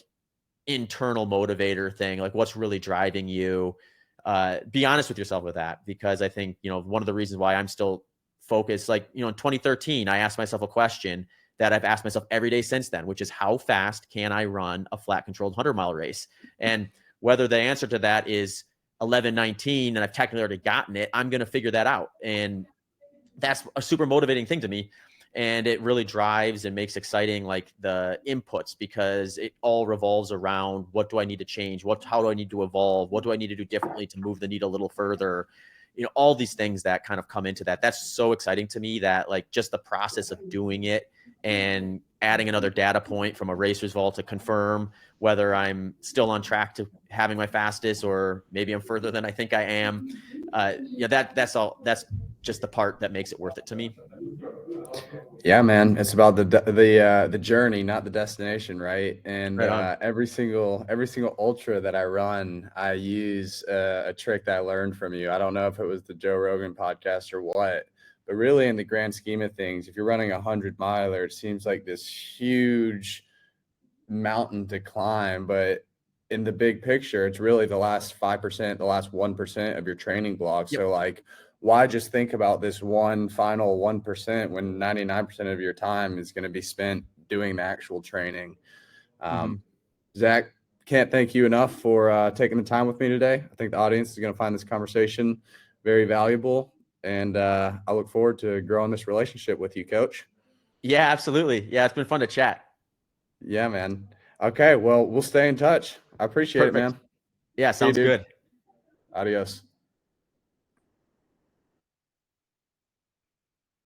internal motivator thing, like what's really driving you. Be honest with yourself with that, because I think one of the reasons why I'm still focused, like, in 2013 I asked myself a question that I've asked myself every day since then, which is, how fast can I run a flat controlled 100-mile race? And whether the answer to that is 11:19 and I've technically already gotten it, I'm going to figure that out. And that's a super motivating thing to me. And it really drives and makes exciting, like, the inputs, because it all revolves around, what do I need to change? How do I need to evolve? What do I need to do differently to move the needle a little further? All these things that kind of come into that. That's so exciting to me, that, like, just the process of doing it and adding another data point from a race result to confirm whether I'm still on track to having my fastest, or maybe I'm further than I think I am. That's just the part that makes it worth it to me. Yeah, man, it's about the journey, not the destination, right? And Right on. every single ultra that I run, I use a trick that I learned from you. I don't know if it was the Joe Rogan podcast or what, but really, in the grand scheme of things, if you're running 100-miler, it seems like this huge mountain to climb, but in the big picture, it's really the last 5%, the last 1% of your training block. Yep. So, like, why just think about this one final 1% when 99% of your time is going to be spent doing the actual training? Mm-hmm. Zach, can't thank you enough for taking the time with me today. I think the audience is going to find this conversation very valuable, and I look forward to growing this relationship with you, Coach. Yeah, absolutely. Yeah, it's been fun to chat. Yeah, man. Okay, well, we'll stay in touch. I appreciate it, Perfect. man. Yeah, See you, sounds dude. good. Adios.